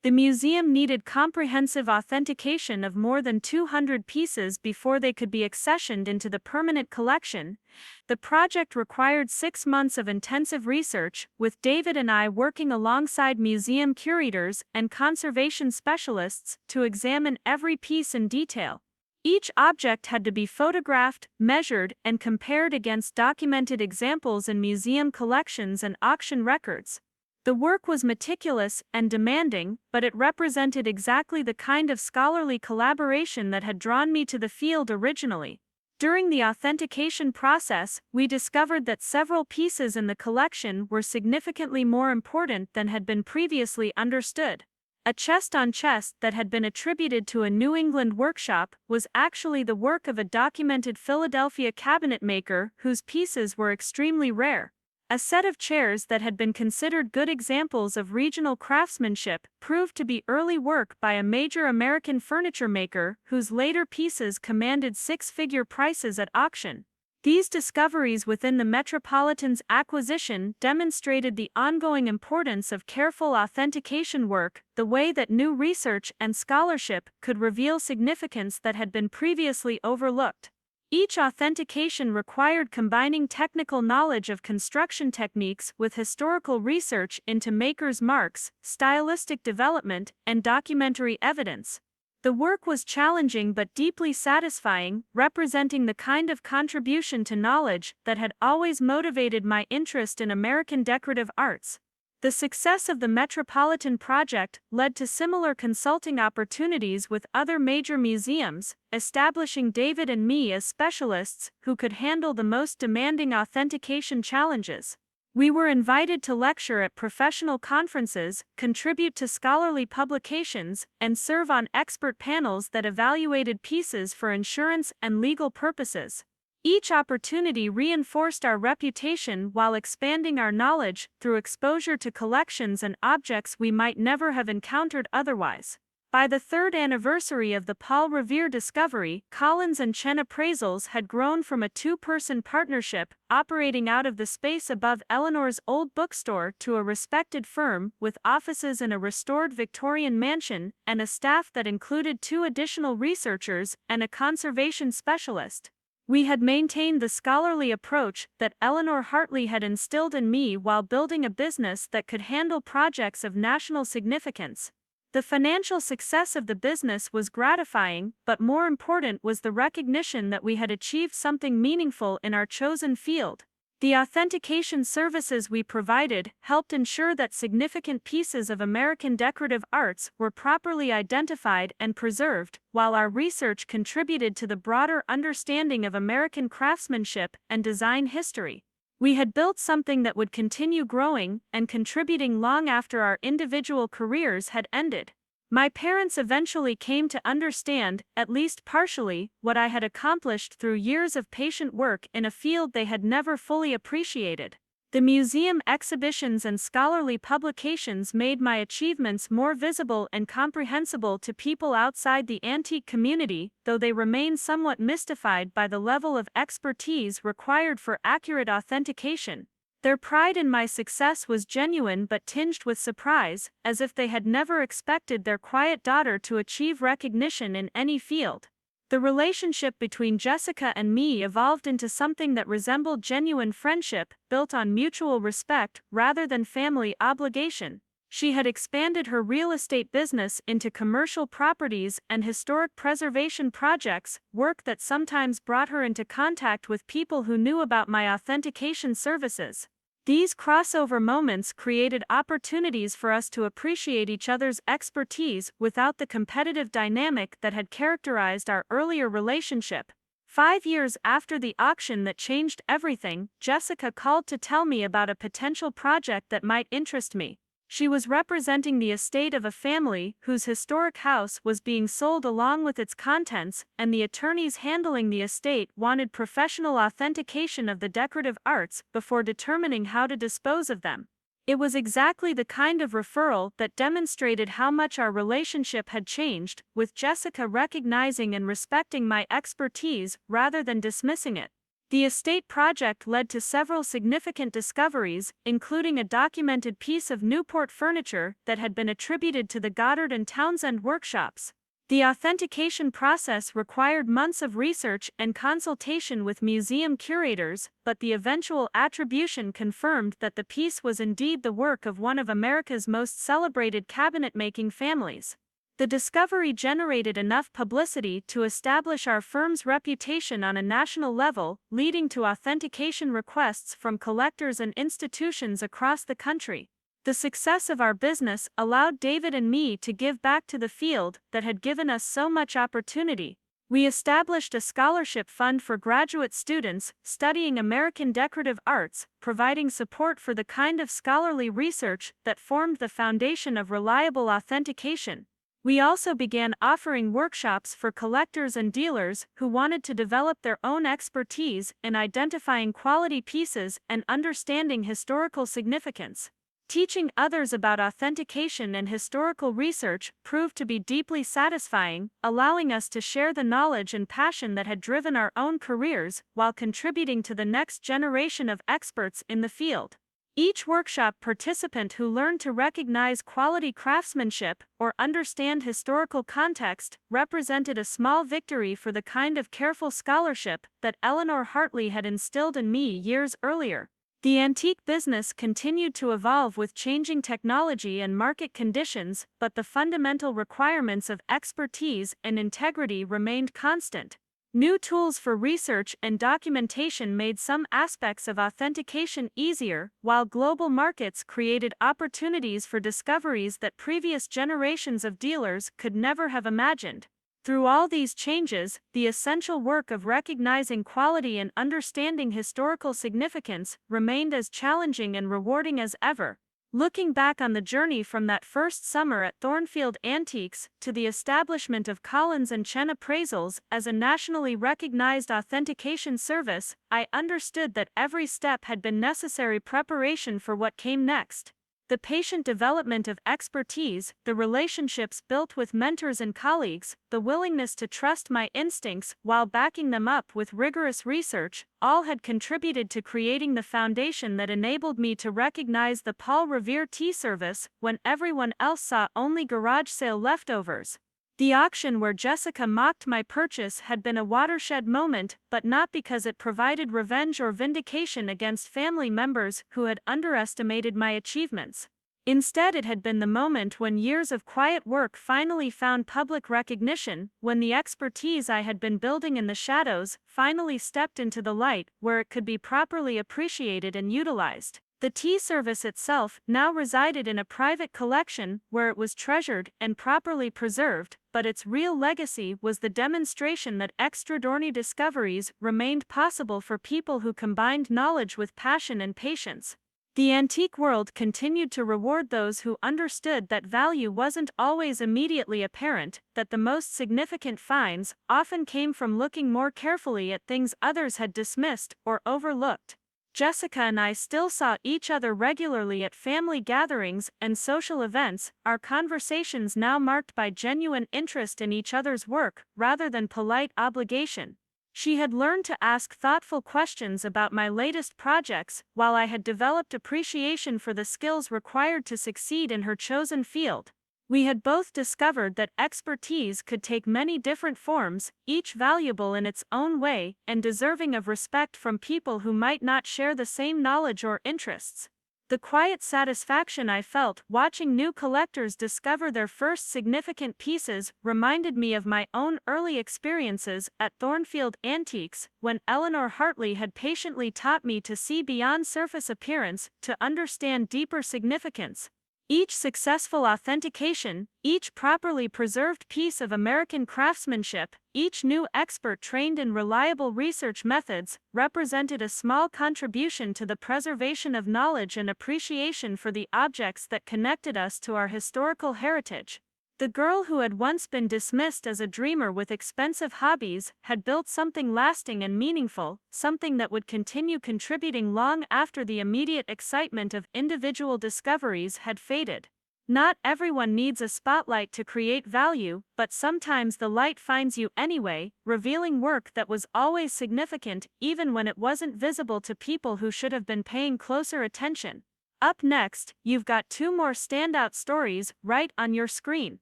The museum needed comprehensive authentication of more than 200 pieces before they could be accessioned into the permanent collection. The project required 6 months of intensive research, with David and I working alongside museum curators and conservation specialists to examine every piece in detail. Each object had to be photographed, measured, and compared against documented examples in museum collections and auction records. The work was meticulous and demanding, but it represented exactly the kind of scholarly collaboration that had drawn me to the field originally. During the authentication process, we discovered that several pieces in the collection were significantly more important than had been previously understood. A chest on chest that had been attributed to a New England workshop was actually the work of a documented Philadelphia cabinet maker whose pieces were extremely rare. A set of chairs that had been considered good examples of regional craftsmanship proved to be early work by a major American furniture maker whose later pieces commanded 6-figure prices at auction. These discoveries within the Metropolitan's acquisition demonstrated the ongoing importance of careful authentication work, the way that new research and scholarship could reveal significance that had been previously overlooked. Each authentication required combining technical knowledge of construction techniques with historical research into makers' marks, stylistic development, and documentary evidence. The work was challenging but deeply satisfying, representing the kind of contribution to knowledge that had always motivated my interest in American decorative arts. The success of the Metropolitan project led to similar consulting opportunities with other major museums, establishing David and me as specialists who could handle the most demanding authentication challenges. We were invited to lecture at professional conferences, contribute to scholarly publications, and serve on expert panels that evaluated pieces for insurance and legal purposes. Each opportunity reinforced our reputation while expanding our knowledge through exposure to collections and objects we might never have encountered otherwise. By the third anniversary of the Paul Revere discovery, Collins and Chen Appraisals had grown from a two-person partnership operating out of the space above Eleanor's old bookstore to a respected firm with offices in a restored Victorian mansion and a staff that included 2 additional researchers and a conservation specialist. We had maintained the scholarly approach that Eleanor Hartley had instilled in me while building a business that could handle projects of national significance. The financial success of the business was gratifying, but more important was the recognition that we had achieved something meaningful in our chosen field. The authentication services we provided helped ensure that significant pieces of American decorative arts were properly identified and preserved, while our research contributed to the broader understanding of American craftsmanship and design history. We had built something that would continue growing and contributing long after our individual careers had ended. My parents eventually came to understand, at least partially, what I had accomplished through years of patient work in a field they had never fully appreciated. The museum exhibitions and scholarly publications made my achievements more visible and comprehensible to people outside the antique community, though they remain somewhat mystified by the level of expertise required for accurate authentication. Their pride in my success was genuine but tinged with surprise, as if they had never expected their quiet daughter to achieve recognition in any field. The relationship between Jessica and me evolved into something that resembled genuine friendship, built on mutual respect rather than family obligation. She had expanded her real estate business into commercial properties and historic preservation projects, work that sometimes brought her into contact with people who knew about my authentication services. These crossover moments created opportunities for us to appreciate each other's expertise without the competitive dynamic that had characterized our earlier relationship. 5 years after the auction that changed everything, Jessica called to tell me about a potential project that might interest me. She was representing the estate of a family whose historic house was being sold along with its contents, and the attorneys handling the estate wanted professional authentication of the decorative arts before determining how to dispose of them. It was exactly the kind of referral that demonstrated how much our relationship had changed, with Jessica recognizing and respecting my expertise rather than dismissing it. The estate project led to several significant discoveries, including a documented piece of Newport furniture that had been attributed to the Goddard and Townsend workshops. The authentication process required months of research and consultation with museum curators, but the eventual attribution confirmed that the piece was indeed the work of one of America's most celebrated cabinet-making families. The discovery generated enough publicity to establish our firm's reputation on a national level, leading to authentication requests from collectors and institutions across the country. The success of our business allowed David and me to give back to the field that had given us so much opportunity. We established a scholarship fund for graduate students studying American decorative arts, providing support for the kind of scholarly research that formed the foundation of reliable authentication. We also began offering workshops for collectors and dealers who wanted to develop their own expertise in identifying quality pieces and understanding historical significance. Teaching others about authentication and historical research proved to be deeply satisfying, allowing us to share the knowledge and passion that had driven our own careers while contributing to the next generation of experts in the field. Each workshop participant who learned to recognize quality craftsmanship or understand historical context represented a small victory for the kind of careful scholarship that Eleanor Hartley had instilled in me years earlier. The antique business continued to evolve with changing technology and market conditions, but the fundamental requirements of expertise and integrity remained constant. New tools for research and documentation made some aspects of authentication easier, while global markets created opportunities for discoveries that previous generations of dealers could never have imagined. Through all these changes, the essential work of recognizing quality and understanding historical significance remained as challenging and rewarding as ever. Looking back on the journey from that first summer at Thornfield Antiques to the establishment of Collins & Chen Appraisals as a nationally recognized authentication service, I understood that every step had been necessary preparation for what came next. The patient development of expertise, the relationships built with mentors and colleagues, the willingness to trust my instincts while backing them up with rigorous research, all had contributed to creating the foundation that enabled me to recognize the Paul Revere tea service when everyone else saw only garage sale leftovers. The auction where Jessica mocked my purchase had been a watershed moment, but not because it provided revenge or vindication against family members who had underestimated my achievements. Instead, it had been the moment when years of quiet work finally found public recognition, when the expertise I had been building in the shadows finally stepped into the light where it could be properly appreciated and utilized. The tea service itself now resided in a private collection where it was treasured and properly preserved, but its real legacy was the demonstration that extraordinary discoveries remained possible for people who combined knowledge with passion and patience. The antique world continued to reward those who understood that value wasn't always immediately apparent, that the most significant finds often came from looking more carefully at things others had dismissed or overlooked. Jessica and I still saw each other regularly at family gatherings and social events, our conversations now marked by genuine interest in each other's work rather than polite obligation. She had learned to ask thoughtful questions about my latest projects, while I had developed appreciation for the skills required to succeed in her chosen field. We had both discovered that expertise could take many different forms, each valuable in its own way and deserving of respect from people who might not share the same knowledge or interests. The quiet satisfaction I felt watching new collectors discover their first significant pieces reminded me of my own early experiences at Thornfield Antiques, when Eleanor Hartley had patiently taught me to see beyond surface appearance to understand deeper significance. Each successful authentication, each properly preserved piece of American craftsmanship, each new expert trained in reliable research methods, represented a small contribution to the preservation of knowledge and appreciation for the objects that connected us to our historical heritage. The girl who had once been dismissed as a dreamer with expensive hobbies had built something lasting and meaningful, something that would continue contributing long after the immediate excitement of individual discoveries had faded. Not everyone needs a spotlight to create value, but sometimes the light finds you anyway, revealing work that was always significant even when it wasn't visible to people who should have been paying closer attention. Up next, you've got two more standout stories right on your screen.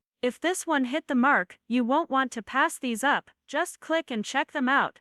If this one hit the mark, you won't want to pass these up, just click and check them out.